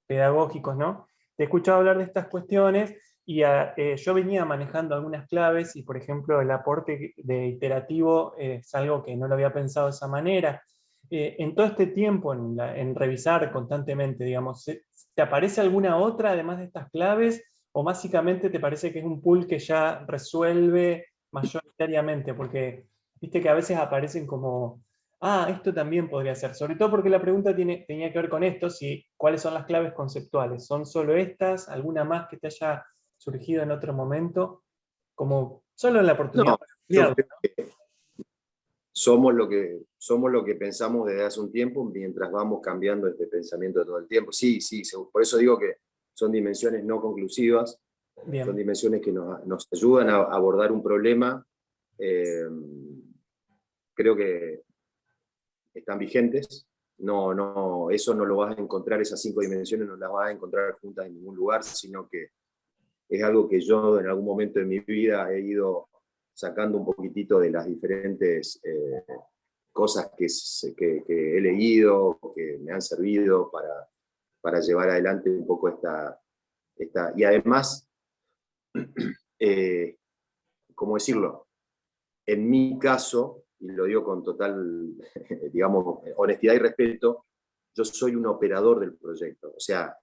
pedagógicos, ¿no? Te he escuchado hablar de estas cuestiones y yo venía manejando algunas claves y, por ejemplo, el aporte de iterativo es algo que no lo había pensado de esa manera. En todo este tiempo, en revisar constantemente, digamos, ¿te aparece alguna otra además de estas claves? ¿O básicamente te parece que es un pool que ya resuelve mayoritariamente? Porque viste que a veces aparecen como, esto también podría ser, sobre todo porque la pregunta tenía que ver con esto, cuáles son las claves conceptuales. ¿Son solo estas? ¿Alguna más que te haya surgido en otro momento? Como solo en la oportunidad No, para yo ampliarlo, creo ¿no? que somos lo que pensamos desde hace un tiempo, mientras vamos cambiando este pensamiento todo el tiempo. Sí, sí, por eso digo que son dimensiones no conclusivas, son Bien. dimensiones que nos ayudan a abordar un problema. Creo que están vigentes. Eso no lo vas a encontrar, esas 5 dimensiones no las vas a encontrar juntas en ningún lugar, sino que es algo que yo en algún momento de mi vida he ido sacando un poquitito de las diferentes cosas que he leído, que me han servido para llevar adelante un poco esta y además, ¿cómo decirlo? En mi caso, y lo digo con total, digamos, honestidad y respeto, yo soy un operador del proyecto. O sea,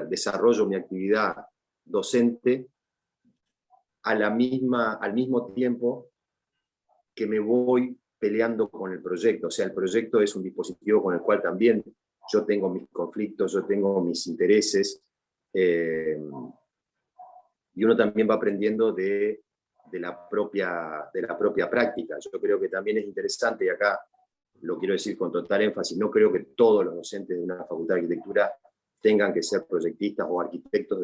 desarrollo mi actividad docente al mismo tiempo que me voy peleando con el proyecto. O sea, el proyecto es un dispositivo con el cual también yo tengo mis conflictos, yo tengo mis intereses, y uno también va aprendiendo de la propia práctica. Yo creo que también es interesante, y acá lo quiero decir con total énfasis, no creo que todos los docentes de una facultad de arquitectura tengan que ser proyectistas o arquitectos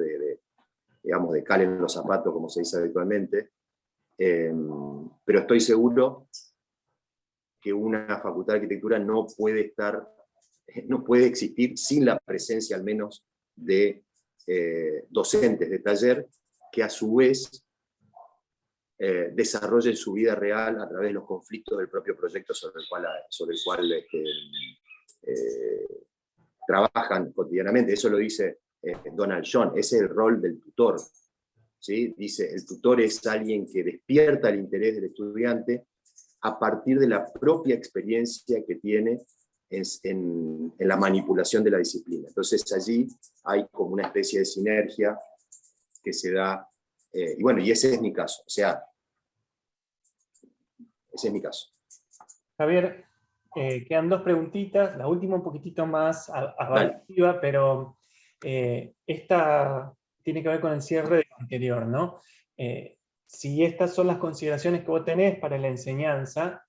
digamos, de cal en los zapatos, como se dice habitualmente, pero estoy seguro que una facultad de arquitectura no puede existir sin la presencia al menos de docentes de taller que a su vez desarrollen su vida real a través de los conflictos del propio proyecto sobre el cual trabajan cotidianamente. Eso lo dice Donald John, ese es el rol del tutor. ¿Sí? Dice, el tutor es alguien que despierta el interés del estudiante a partir de la propia experiencia que tiene en la manipulación de la disciplina. Entonces allí hay como una especie de sinergia que se da, y bueno, y ese es mi caso, o sea, ese es mi caso. Javier, quedan dos preguntitas, la última un poquitito más abarcativa, pero esta tiene que ver con el cierre de lo anterior, ¿no? Si estas son las consideraciones que vos tenés para la enseñanza,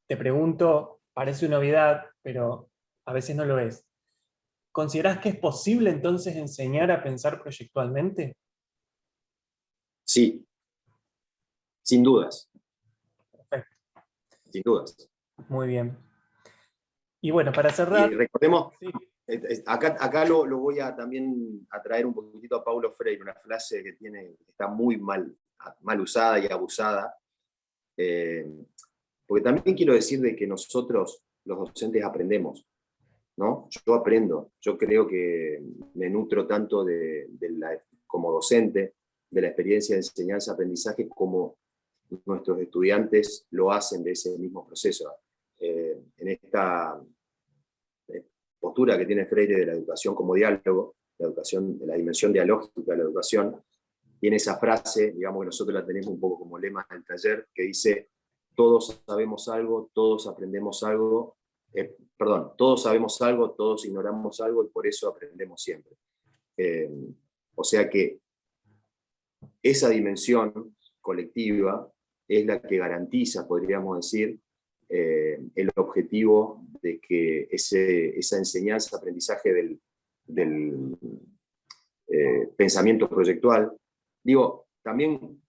te pregunto, parece una novedad, pero a veces no lo es. ¿Considerás que es posible entonces enseñar a pensar proyectualmente? Sí, sin dudas. Perfecto. Sin dudas. Muy bien. Y bueno, para cerrar... Y recordemos, sí. acá lo voy a también a traer un poquitito a Paulo Freire, una frase que está muy mal mal usada y abusada. Porque también quiero decir de que nosotros, los docentes, aprendemos, ¿no? Yo aprendo, yo creo que me nutro tanto como docente de la experiencia de enseñanza-aprendizaje como nuestros estudiantes lo hacen de ese mismo proceso. En esta postura que tiene Freire de la educación como diálogo, de la dimensión dialógica de la educación, tiene esa frase, digamos que nosotros la tenemos un poco como lema en el taller, que dice: todos sabemos algo, todos aprendemos algo, todos sabemos algo, todos ignoramos algo, y por eso aprendemos siempre. O sea que esa dimensión colectiva es la que garantiza, podríamos decir, el objetivo de que esa enseñanza, aprendizaje del pensamiento proyectual, digo, también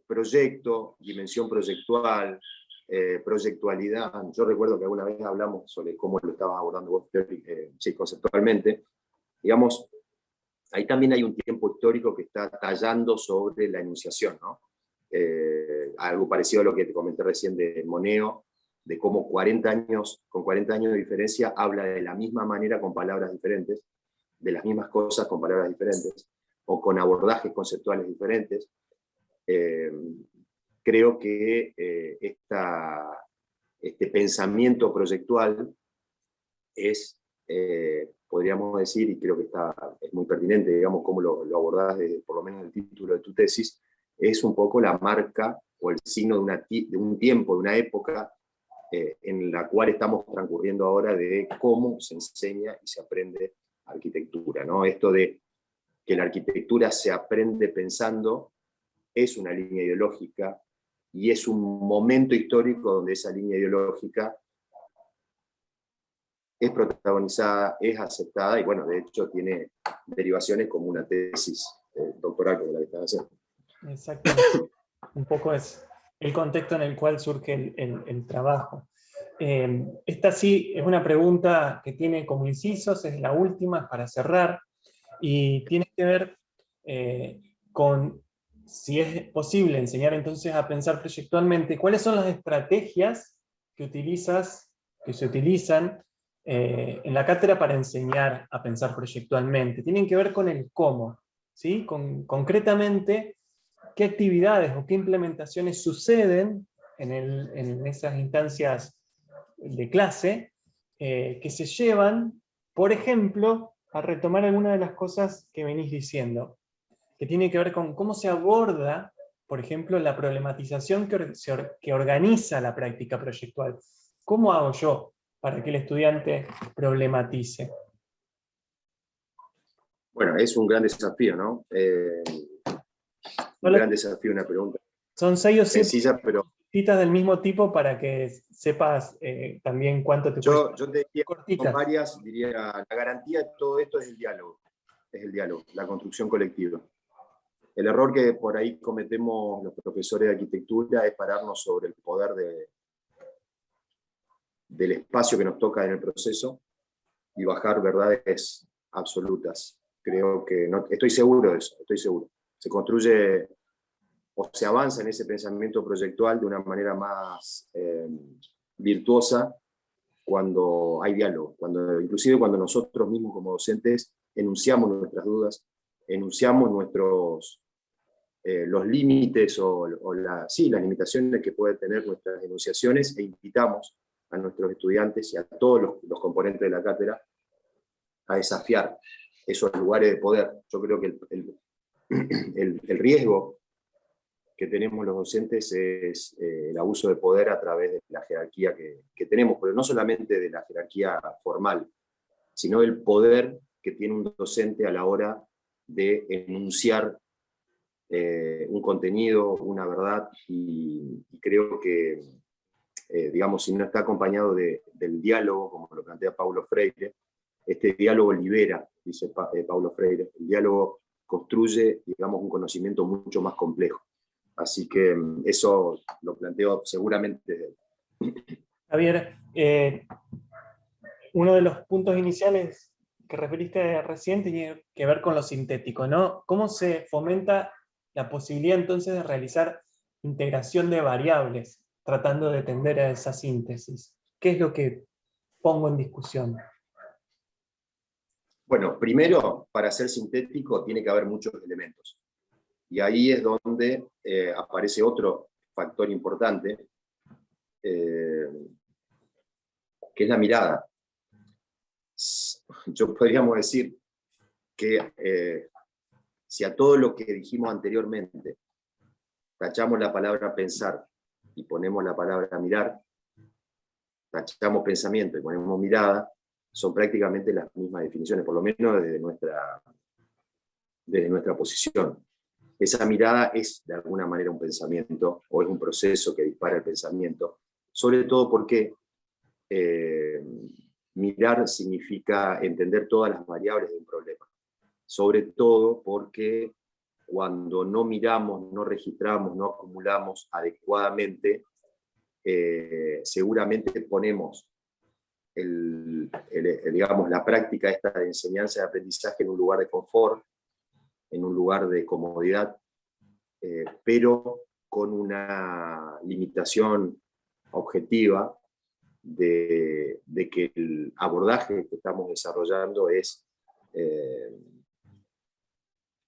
proyecto, dimensión proyectual, proyectualidad. Yo recuerdo que alguna vez hablamos sobre cómo lo estabas abordando vos conceptualmente. Digamos, ahí también hay un tiempo histórico que está tallando sobre la enunciación, ¿no? Algo parecido a lo que te comenté recién de Moneo, de cómo con 40 años de diferencia habla de la misma manera con palabras diferentes, de las mismas cosas con palabras diferentes, o con abordajes conceptuales diferentes. Creo que este pensamiento proyectual es, podríamos decir, y creo que es muy pertinente, digamos, cómo lo abordás, por lo menos en el título de tu tesis, es un poco la marca o el signo de un tiempo, de una época en la cual estamos transcurriendo ahora, de cómo se enseña y se aprende arquitectura, ¿no? Esto de que la arquitectura se aprende pensando es una línea ideológica y es un momento histórico donde esa línea ideológica es protagonizada, es aceptada y, bueno, de hecho tiene derivaciones como una tesis doctoral como la que estás haciendo. Exactamente. Un poco es el contexto en el cual surge el trabajo. Esta sí es una pregunta que tiene como incisos, es la última para cerrar, y tiene que ver con si es posible enseñar entonces a pensar proyectualmente. ¿Cuáles son las estrategias que se utilizan en la cátedra para enseñar a pensar proyectualmente? Tienen que ver con el cómo, ¿sí? Concretamente, qué actividades o qué implementaciones suceden en esas instancias de clase que se llevan, por ejemplo, a retomar algunas de las cosas que venís diciendo, que tiene que ver con cómo se aborda, por ejemplo, la problematización que organiza la práctica proyectual. ¿Cómo hago yo para que el estudiante problematice? Bueno, es un gran desafío, ¿no? Un gran desafío, una pregunta son 6 o 7 sencilla, pero citas del mismo tipo para que sepas también cuánto te cuesta. yo te diría, Cortitas. con varias, diría, la garantía de todo esto es el diálogo, la construcción colectiva. El error que por ahí cometemos los profesores de arquitectura es pararnos sobre el poder del espacio que nos toca en el proceso y bajar verdades absolutas. Creo que, no, estoy seguro de eso, estoy seguro. Se construye o se avanza en ese pensamiento proyectual de una manera más virtuosa cuando hay diálogo, inclusive cuando nosotros mismos como docentes enunciamos nuestras dudas, enunciamos los límites las limitaciones que pueden tener nuestras enunciaciones, e invitamos a nuestros estudiantes y a todos los componentes de la cátedra a desafiar esos lugares de poder. Yo creo que el riesgo que tenemos los docentes es el abuso de poder a través de la jerarquía que tenemos, pero no solamente de la jerarquía formal, sino del poder que tiene un docente a la hora de enunciar un contenido, una verdad, y creo que, digamos, si no está acompañado del diálogo, como lo plantea Paulo Freire, este diálogo libera, dice Paulo Freire, el diálogo construye, digamos, un conocimiento mucho más complejo. Así que eso lo planteo seguramente. Javier, uno de los puntos iniciales que referiste recién tiene que ver con lo sintético, ¿no? ¿Cómo se fomenta la posibilidad entonces de realizar integración de variables, tratando de tender a esa síntesis. ¿Qué es lo que pongo en discusión? Bueno, primero, para ser sintético tiene que haber muchos elementos. Y ahí es donde aparece otro factor importante, que es la mirada. Yo podríamos decir que si a todo lo que dijimos anteriormente tachamos la palabra pensar y ponemos la palabra mirar, tachamos pensamiento y ponemos mirada, son prácticamente las mismas definiciones, por lo menos desde nuestra posición. Esa mirada es de alguna manera un pensamiento, o es un proceso que dispara el pensamiento, sobre todo porque mirar significa entender todas las variables de un problema, sobre todo porque cuando no miramos, no registramos, no acumulamos adecuadamente, seguramente ponemos digamos, la práctica esta de enseñanza y aprendizaje en un lugar de confort, en un lugar de comodidad, pero con una limitación objetiva de que el abordaje que estamos desarrollando es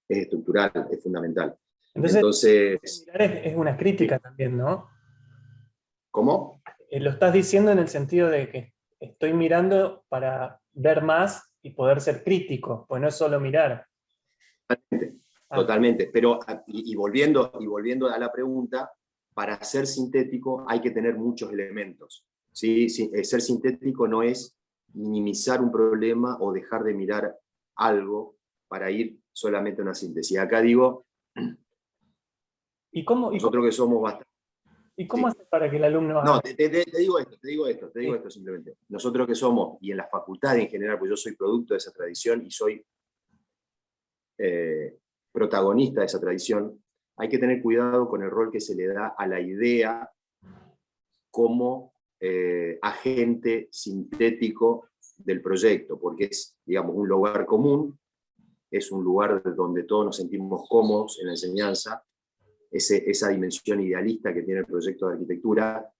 estructural, es fundamental. Entonces mirar es una crítica también, ¿no? ¿Cómo? Lo estás diciendo en el sentido de que estoy mirando para ver más y poder ser crítico, pues no es solo mirar. Totalmente, pero y volviendo a la pregunta, para ser sintético hay que tener muchos elementos. ¿Sí? Ser sintético no es minimizar un problema o dejar de mirar algo para ir solamente a una síntesis. Acá digo, nosotros que somos bastante... ¿Y cómo hace para que el alumno haga? No, te digo esto simplemente. Nosotros que somos, y en la facultad en general, pues yo soy producto de esa tradición y soy protagonista de esa tradición, hay que tener cuidado con el rol que se le da a la idea como agente sintético del proyecto, porque es, digamos, un lugar común, es un lugar donde todos nos sentimos cómodos en la enseñanza, esa dimensión idealista que tiene el proyecto de arquitectura,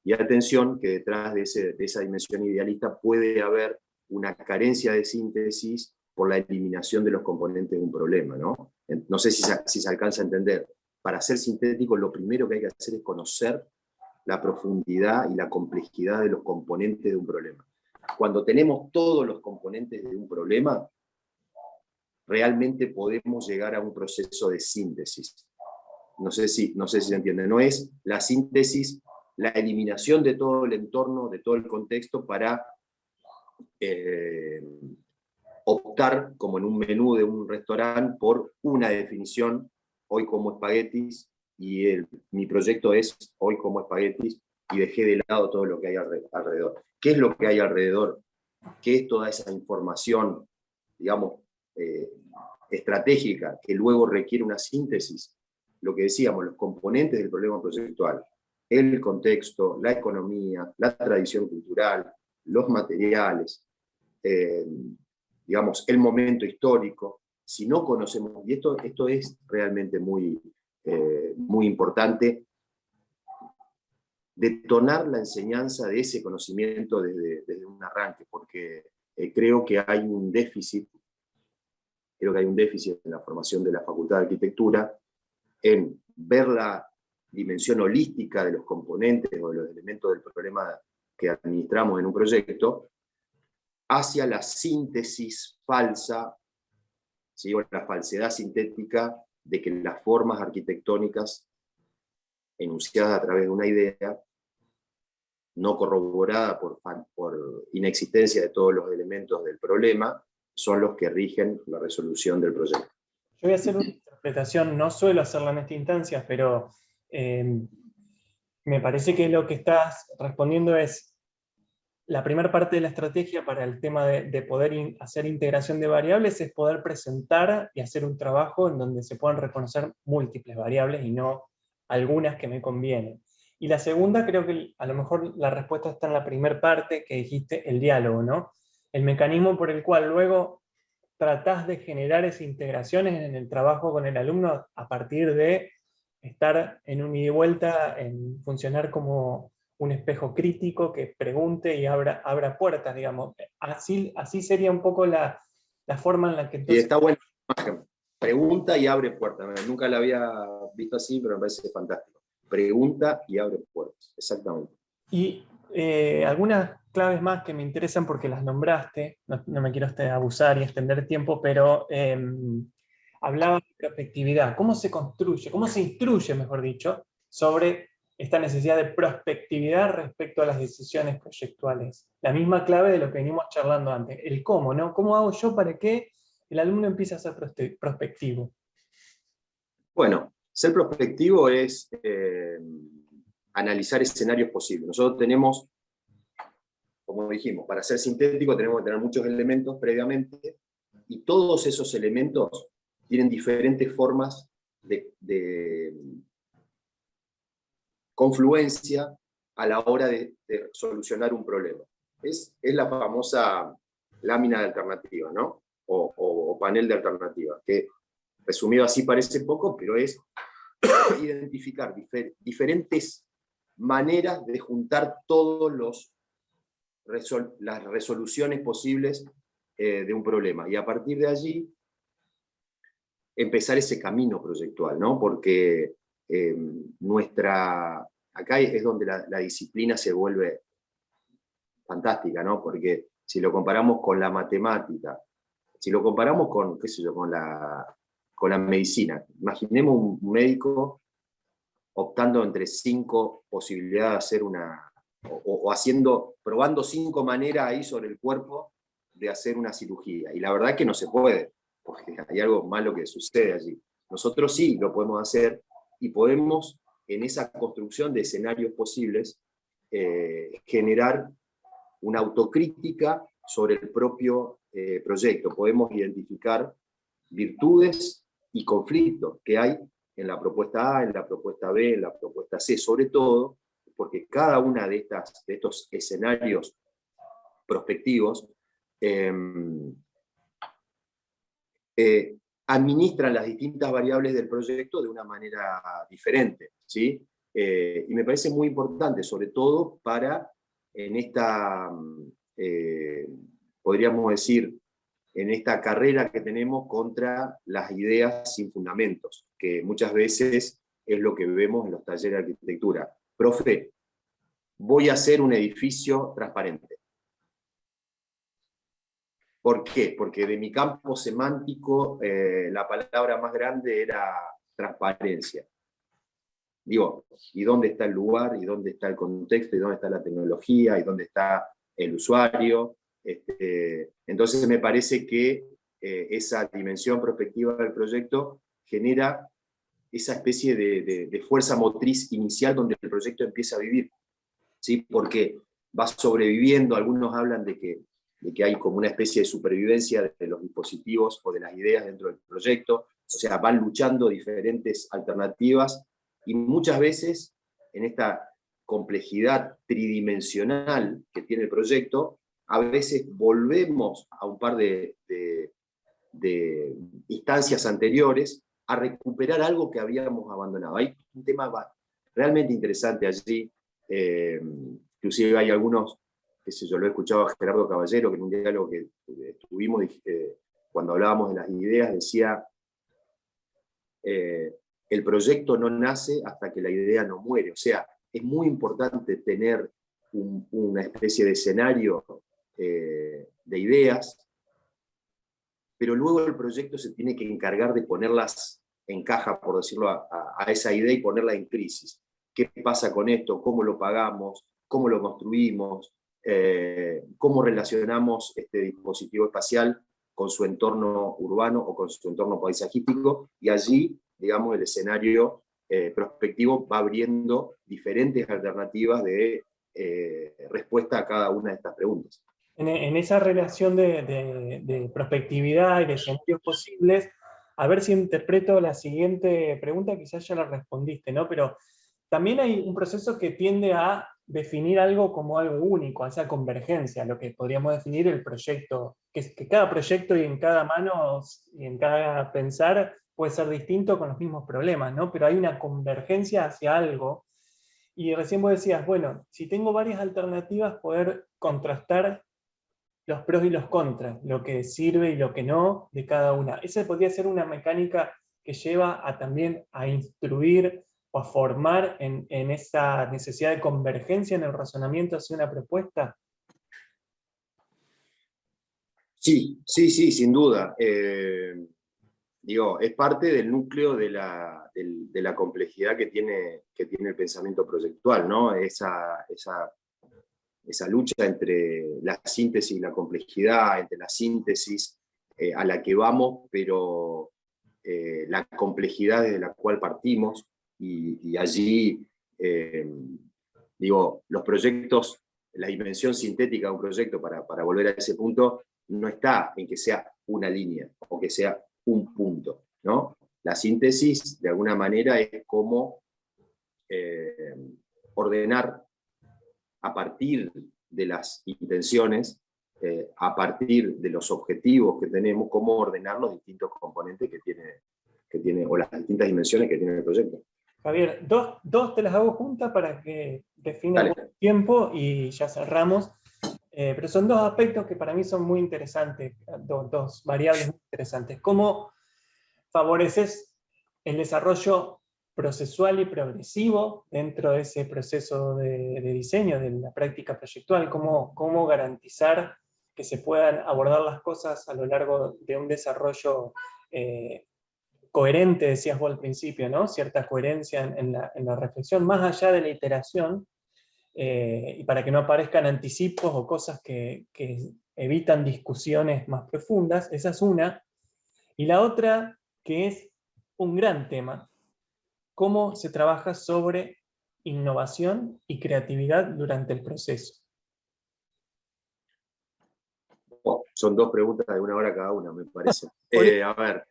y atención que detrás de esa dimensión idealista puede haber una carencia de síntesis por la eliminación de los componentes de un problema, ¿no? No sé si se alcanza a entender. Para ser sintético, lo primero que hay que hacer es conocer la profundidad y la complejidad de los componentes de un problema. Cuando tenemos todos los componentes de un problema, realmente podemos llegar a un proceso de síntesis. No sé si se entiende. No es la síntesis, la eliminación de todo el entorno, de todo el contexto para optar, como en un menú de un restaurante, por una definición, hoy como espaguetis, y mi proyecto es hoy como espaguetis, y dejé de lado todo lo que hay alrededor. ¿Qué es lo que hay alrededor? ¿Qué es toda esa información, digamos, estratégica, que luego requiere una síntesis? Lo que decíamos, los componentes del problema proyectual, el contexto, la economía, la tradición cultural, los materiales, digamos, el momento histórico. Si no conocemos, y esto es realmente muy importante, detonar la enseñanza de ese conocimiento desde un arranque, porque creo que hay un déficit en la formación de la Facultad de Arquitectura, en ver la dimensión holística de los componentes o de los elementos del problema que administramos en un proyecto, hacia la síntesis falsa, ¿sí? O la falsedad sintética de que las formas arquitectónicas enunciadas a través de una idea, no corroborada por inexistencia de todos los elementos del problema, son los que rigen la resolución del proyecto. Yo voy a hacer una interpretación, no suelo hacerla en esta instancia, pero me parece que lo que estás respondiendo es la primera parte de la estrategia para el tema de poder hacer integración de variables es poder presentar y hacer un trabajo en donde se puedan reconocer múltiples variables y no algunas que me convienen. Y la segunda, creo que a lo mejor la respuesta está en la primera parte que dijiste, el diálogo, ¿no? El mecanismo por el cual luego tratás de generar esa integración en el trabajo con el alumno a partir de estar en un ida y vuelta, en funcionar como un espejo crítico que pregunte y abra puertas, digamos. Así sería un poco la forma en la que Y entonces... está buena la imagen. Pregunta y abre puertas. Nunca la había visto así, pero me parece fantástico. Pregunta y abre puertas, exactamente. Y algunas claves más que me interesan porque las nombraste, no me quiero abusar y extender tiempo, pero hablaba de prospectividad. ¿Cómo se construye, cómo se instruye, mejor dicho, sobre esta necesidad de prospectividad respecto a las decisiones proyectuales? La misma clave de lo que venimos charlando antes, el cómo, ¿no? ¿Cómo hago yo para que el alumno empiece a ser prospectivo? Bueno, ser prospectivo es analizar escenarios posibles. Nosotros tenemos, como dijimos, para ser sintético tenemos que tener muchos elementos previamente, y todos esos elementos tienen diferentes formas de confluencia a la hora de solucionar un problema. Es la famosa lámina de alternativa, ¿no? O panel de alternativa, que resumido así parece poco, pero es identificar diferentes maneras de juntar todas las resoluciones posibles de un problema. Y a partir de allí, empezar ese camino proyectual, ¿no? Porque acá es donde la disciplina se vuelve fantástica, ¿no? Porque si lo comparamos con la matemática, si lo comparamos con, qué sé yo, con la medicina, imaginemos un médico optando entre 5 posibilidades de hacer probando 5 maneras ahí sobre el cuerpo de hacer una cirugía. Y la verdad es que no se puede, porque hay algo malo que sucede allí. Nosotros sí lo podemos hacer, y podemos, en esa construcción de escenarios posibles, generar una autocrítica sobre el propio proyecto. Podemos identificar virtudes y conflictos que hay en la propuesta A, en la propuesta B, en la propuesta C, sobre todo porque cada una de estos escenarios prospectivos administran las distintas variables del proyecto de una manera diferente, ¿sí? Y me parece muy importante, sobre todo para en esta, podríamos decir, en esta carrera que tenemos contra las ideas sin fundamentos, que muchas veces es lo que vemos en los talleres de arquitectura. Profe, voy a hacer un edificio transparente. ¿Por qué? Porque de mi campo semántico la palabra más grande era transparencia. Digo, ¿y dónde está el lugar? ¿Y dónde está el contexto? ¿Y dónde está la tecnología? ¿Y dónde está el usuario? Entonces me parece que esa dimensión prospectiva del proyecto genera esa especie de fuerza motriz inicial donde el proyecto empieza a vivir, ¿sí? Porque va sobreviviendo. Algunos hablan de que hay como una especie de supervivencia de los dispositivos o de las ideas dentro del proyecto, o sea, van luchando diferentes alternativas, y muchas veces en esta complejidad tridimensional que tiene el proyecto, a veces volvemos a un par de instancias anteriores a recuperar algo que habíamos abandonado. Hay un tema realmente interesante allí, inclusive hay algunos, qué sé yo, lo he escuchado a Gerardo Caballero, que en un diálogo que tuvimos cuando hablábamos de las ideas, decía, el proyecto no nace hasta que la idea no muere. O sea, es muy importante tener una especie de escenario de ideas, pero luego el proyecto se tiene que encargar de ponerlas en caja, por decirlo, a esa idea, y ponerla en crisis. ¿Qué pasa con esto? ¿Cómo lo pagamos? ¿Cómo lo construimos? ¿Cómo relacionamos este dispositivo espacial con su entorno urbano o con su entorno paisajístico? Y allí, digamos, el escenario prospectivo va abriendo diferentes alternativas de respuesta a cada una de estas preguntas. En esa relación de prospectividad y de escenarios posibles, a ver si interpreto la siguiente pregunta, quizás ya la respondiste, ¿no? Pero también hay un proceso que tiende a definir algo como algo único, esa convergencia, lo que podríamos definir el proyecto, que cada proyecto y en cada mano y en cada pensar puede ser distinto con los mismos problemas, ¿no? Pero hay una convergencia hacia algo. Y recién vos decías, bueno, si tengo varias alternativas, poder contrastar los pros y los contras, lo que sirve y lo que no de cada una. Esa podría ser una mecánica que lleva a también a instruir o a formar en esa necesidad de convergencia en el razonamiento hacia una propuesta. Sí, sí, sí, sin duda. Digo, es parte del núcleo de la complejidad que tiene el pensamiento proyectual, ¿no? Esa lucha entre la síntesis y la complejidad, entre la síntesis a la que vamos, pero la complejidad desde la cual partimos, y allí, digo, los proyectos, la dimensión sintética de un proyecto, para volver a ese punto, no está en que sea una línea o que sea un punto, ¿no? La síntesis, de alguna manera, es como ordenar a partir de las intenciones, a partir de los objetivos que tenemos, cómo ordenar los distintos componentes que tiene o las distintas dimensiones que tiene el proyecto. Javier, dos te las hago juntas para que definas Dale. el tiempo y ya cerramos. Pero son dos aspectos que para mí son muy interesantes, dos variables muy interesantes. ¿Cómo favoreces el desarrollo procesual y progresivo dentro de ese proceso de diseño, de la práctica proyectual? ¿Cómo garantizar que se puedan abordar las cosas a lo largo de un desarrollo coherente, decías vos al principio, ¿no? Cierta coherencia en la reflexión, más allá de la iteración, y para que no aparezcan anticipos o cosas que evitan discusiones más profundas? Esa es una. Y la otra, que es un gran tema, cómo se trabaja sobre innovación y creatividad durante el proceso. Oh, son dos preguntas de 1 hora cada una, me parece. A ver,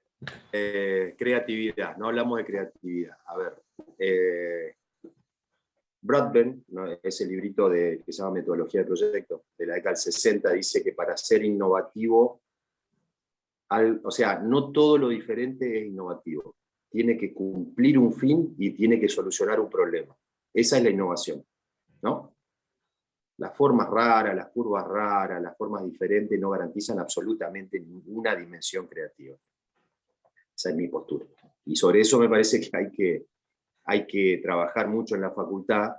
creatividad, no hablamos de creatividad. A ver, Broadbent, ¿no? Ese librito que se llama Metodología de Proyecto, de la década del 60, dice que para ser innovativo, o sea, no todo lo diferente es innovativo. Tiene que cumplir un fin y tiene que solucionar un problema. Esa es la innovación, ¿no? Las formas raras, las curvas raras, las formas diferentes no garantizan absolutamente ninguna dimensión creativa. Esa es mi postura. Y sobre eso me parece que hay que trabajar mucho en la facultad,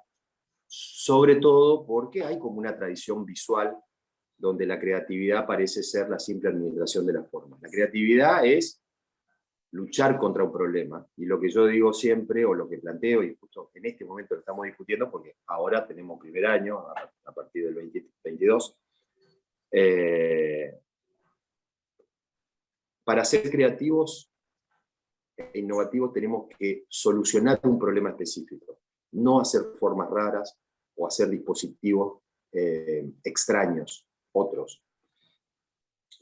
sobre todo porque hay como una tradición visual donde la creatividad parece ser la simple administración de las formas. La creatividad es luchar contra un problema, y lo que yo digo siempre, o lo que planteo, y justo en este momento lo estamos discutiendo, porque ahora tenemos primer año, a partir del 2022, para ser creativos e innovativos tenemos que solucionar un problema específico, no hacer formas raras o hacer dispositivos extraños, otros.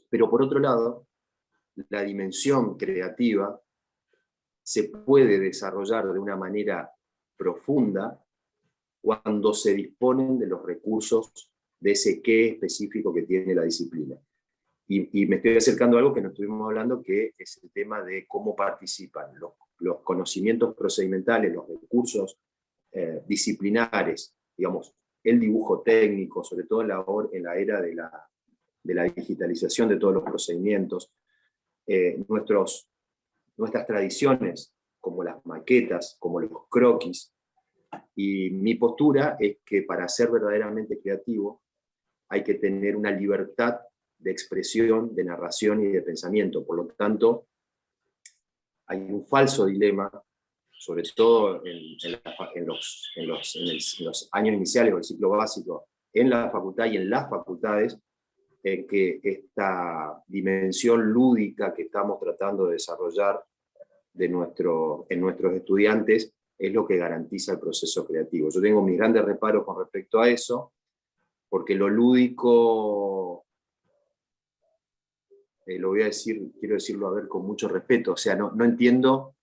Pero por otro lado, la dimensión creativa se puede desarrollar de una manera profunda cuando se disponen de los recursos de ese qué específico que tiene la disciplina. Y me estoy acercando a algo que nos estuvimos hablando, que es el tema de cómo participan los conocimientos procedimentales, los recursos disciplinares, digamos, el dibujo técnico, sobre todo en la era de la digitalización de todos los procedimientos, nuestras tradiciones, como las maquetas, como los croquis. Y mi postura es que para ser verdaderamente creativo hay que tener una libertad de expresión, de narración y de pensamiento. Por lo tanto, hay un falso dilema, sobre todo en los años iniciales del ciclo básico, en la facultad y en las facultades, en que esta dimensión lúdica que estamos tratando de desarrollar en nuestros estudiantes es lo que garantiza el proceso creativo. Yo tengo mis grandes reparos con respecto a eso, porque lo lúdico, lo voy a decir, quiero decirlo a ver con mucho respeto, o sea, no entiendo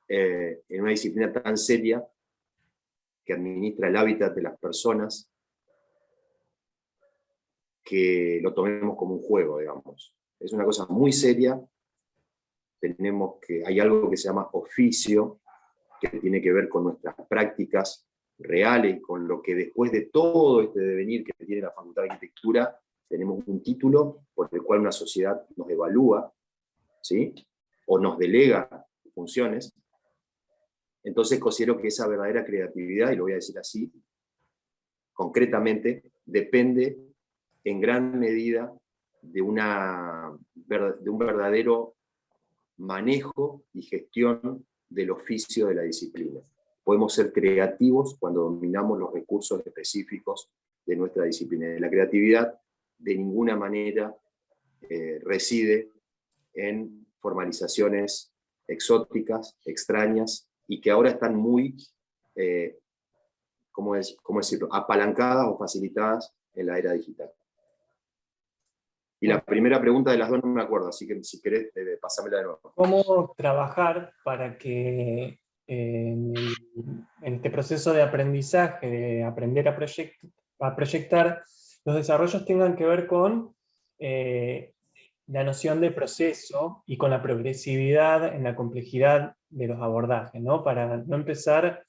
en una disciplina tan seria que administra el hábitat de las personas, que lo tomemos como un juego, digamos. Es una cosa muy seria. Hay algo que se llama oficio, que tiene que ver con nuestras prácticas reales, con lo que después de todo este devenir que tiene la Facultad de Arquitectura, tenemos un título por el cual una sociedad nos evalúa, ¿sí? O nos delega funciones. Entonces considero que esa verdadera creatividad, y lo voy a decir así, concretamente, depende en gran medida de un verdadero manejo y gestión del oficio de la disciplina. Podemos ser creativos cuando dominamos los recursos específicos de nuestra disciplina. La creatividad de ninguna manera reside en formalizaciones exóticas, extrañas, y que ahora están muy, ¿cómo decirlo?, apalancadas o facilitadas en la era digital. Y la primera pregunta de las dos no me acuerdo, así que si querés, pasámela de nuevo. ¿Cómo trabajar para que en este proceso de aprendizaje, de aprender a proyectar, los desarrollos tengan que ver con la noción de proceso y con la progresividad en la complejidad de los abordajes, ¿no? Para no empezar,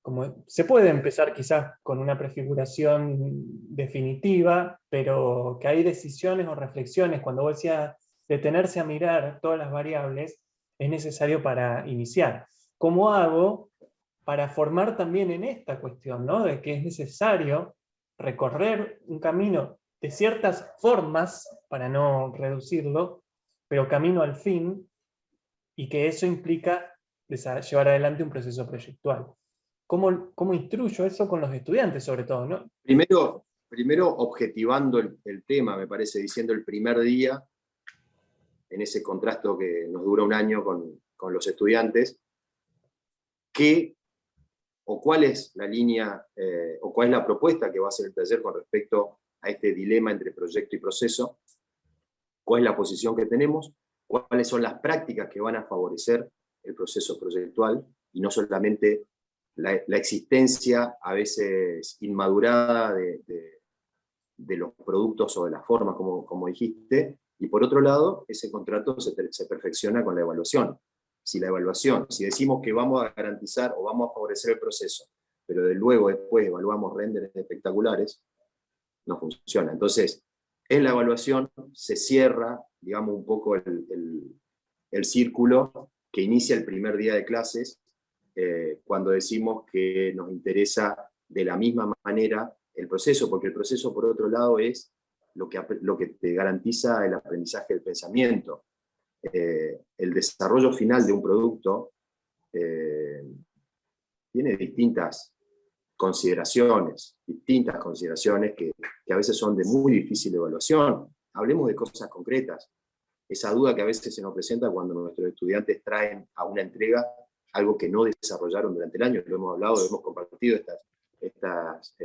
como se puede empezar quizás con una prefiguración definitiva, pero que hay decisiones o reflexiones, cuando vos decías detenerse a mirar todas las variables, es necesario para iniciar. ¿Cómo hago para formar también en esta cuestión, ¿no? De que es necesario recorrer un camino de ciertas formas, para no reducirlo, pero camino al fin, y que eso implica llevar adelante un proceso proyectual? ¿Cómo instruyo eso con los estudiantes, sobre todo, ¿no? Primero objetivando el tema, me parece, diciendo el primer día, en ese contrasto que nos dura un año con los estudiantes, qué o cuál es la línea o cuál es la propuesta que va a hacer el taller con respecto a este dilema entre proyecto y proceso, cuál es la posición que tenemos, cuáles son las prácticas que van a favorecer el proceso proyectual, y no solamente la existencia a veces inmadurada de los productos o de las formas, como dijiste. Y por otro lado, ese contrato se perfecciona con la evaluación. Si decimos que vamos a garantizar o vamos a favorecer el proceso, pero luego después evaluamos renders espectaculares, no funciona. Entonces, en la evaluación se cierra, digamos, un poco el círculo que inicia el primer día de clases, cuando decimos que nos interesa de la misma manera el proceso, porque el proceso, por otro lado, es lo que te garantiza el aprendizaje del pensamiento. El desarrollo final de un producto tiene distintas consideraciones que a veces son de muy difícil evaluación. Hablemos de cosas concretas. Esa duda que a veces se nos presenta cuando nuestros estudiantes traen a una entrega algo que no desarrollaron durante el año. Lo hemos hablado, hemos compartido estas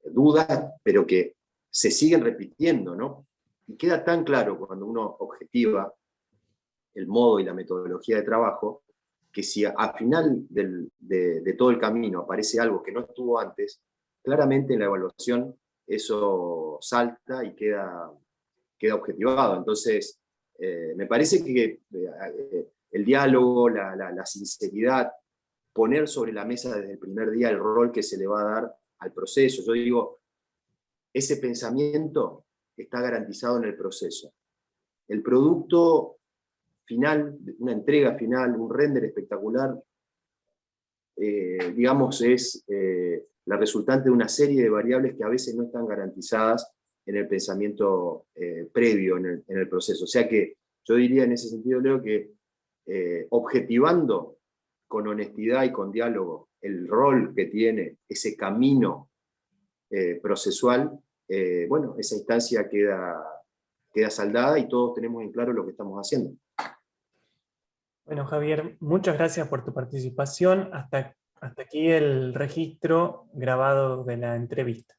dudas, pero que se siguen repitiendo, ¿no? Y queda tan claro cuando uno objetiva el modo y la metodología de trabajo, que si al final de todo el camino aparece algo que no estuvo antes, claramente en la evaluación eso salta y queda objetivado. Entonces, me parece que el diálogo, la sinceridad, poner sobre la mesa desde el primer día el rol que se le va a dar al proceso. Yo digo, ese pensamiento está garantizado en el proceso. El producto final, una entrega final, un render espectacular, digamos, es la resultante de una serie de variables que a veces no están garantizadas en el pensamiento previo, en el proceso. O sea que yo diría en ese sentido, Leo, que objetivando con honestidad y con diálogo el rol que tiene ese camino procesual, bueno, esa instancia queda saldada y todos tenemos en claro lo que estamos haciendo. Bueno, Javier, muchas gracias por tu participación. Hasta aquí el registro grabado de la entrevista.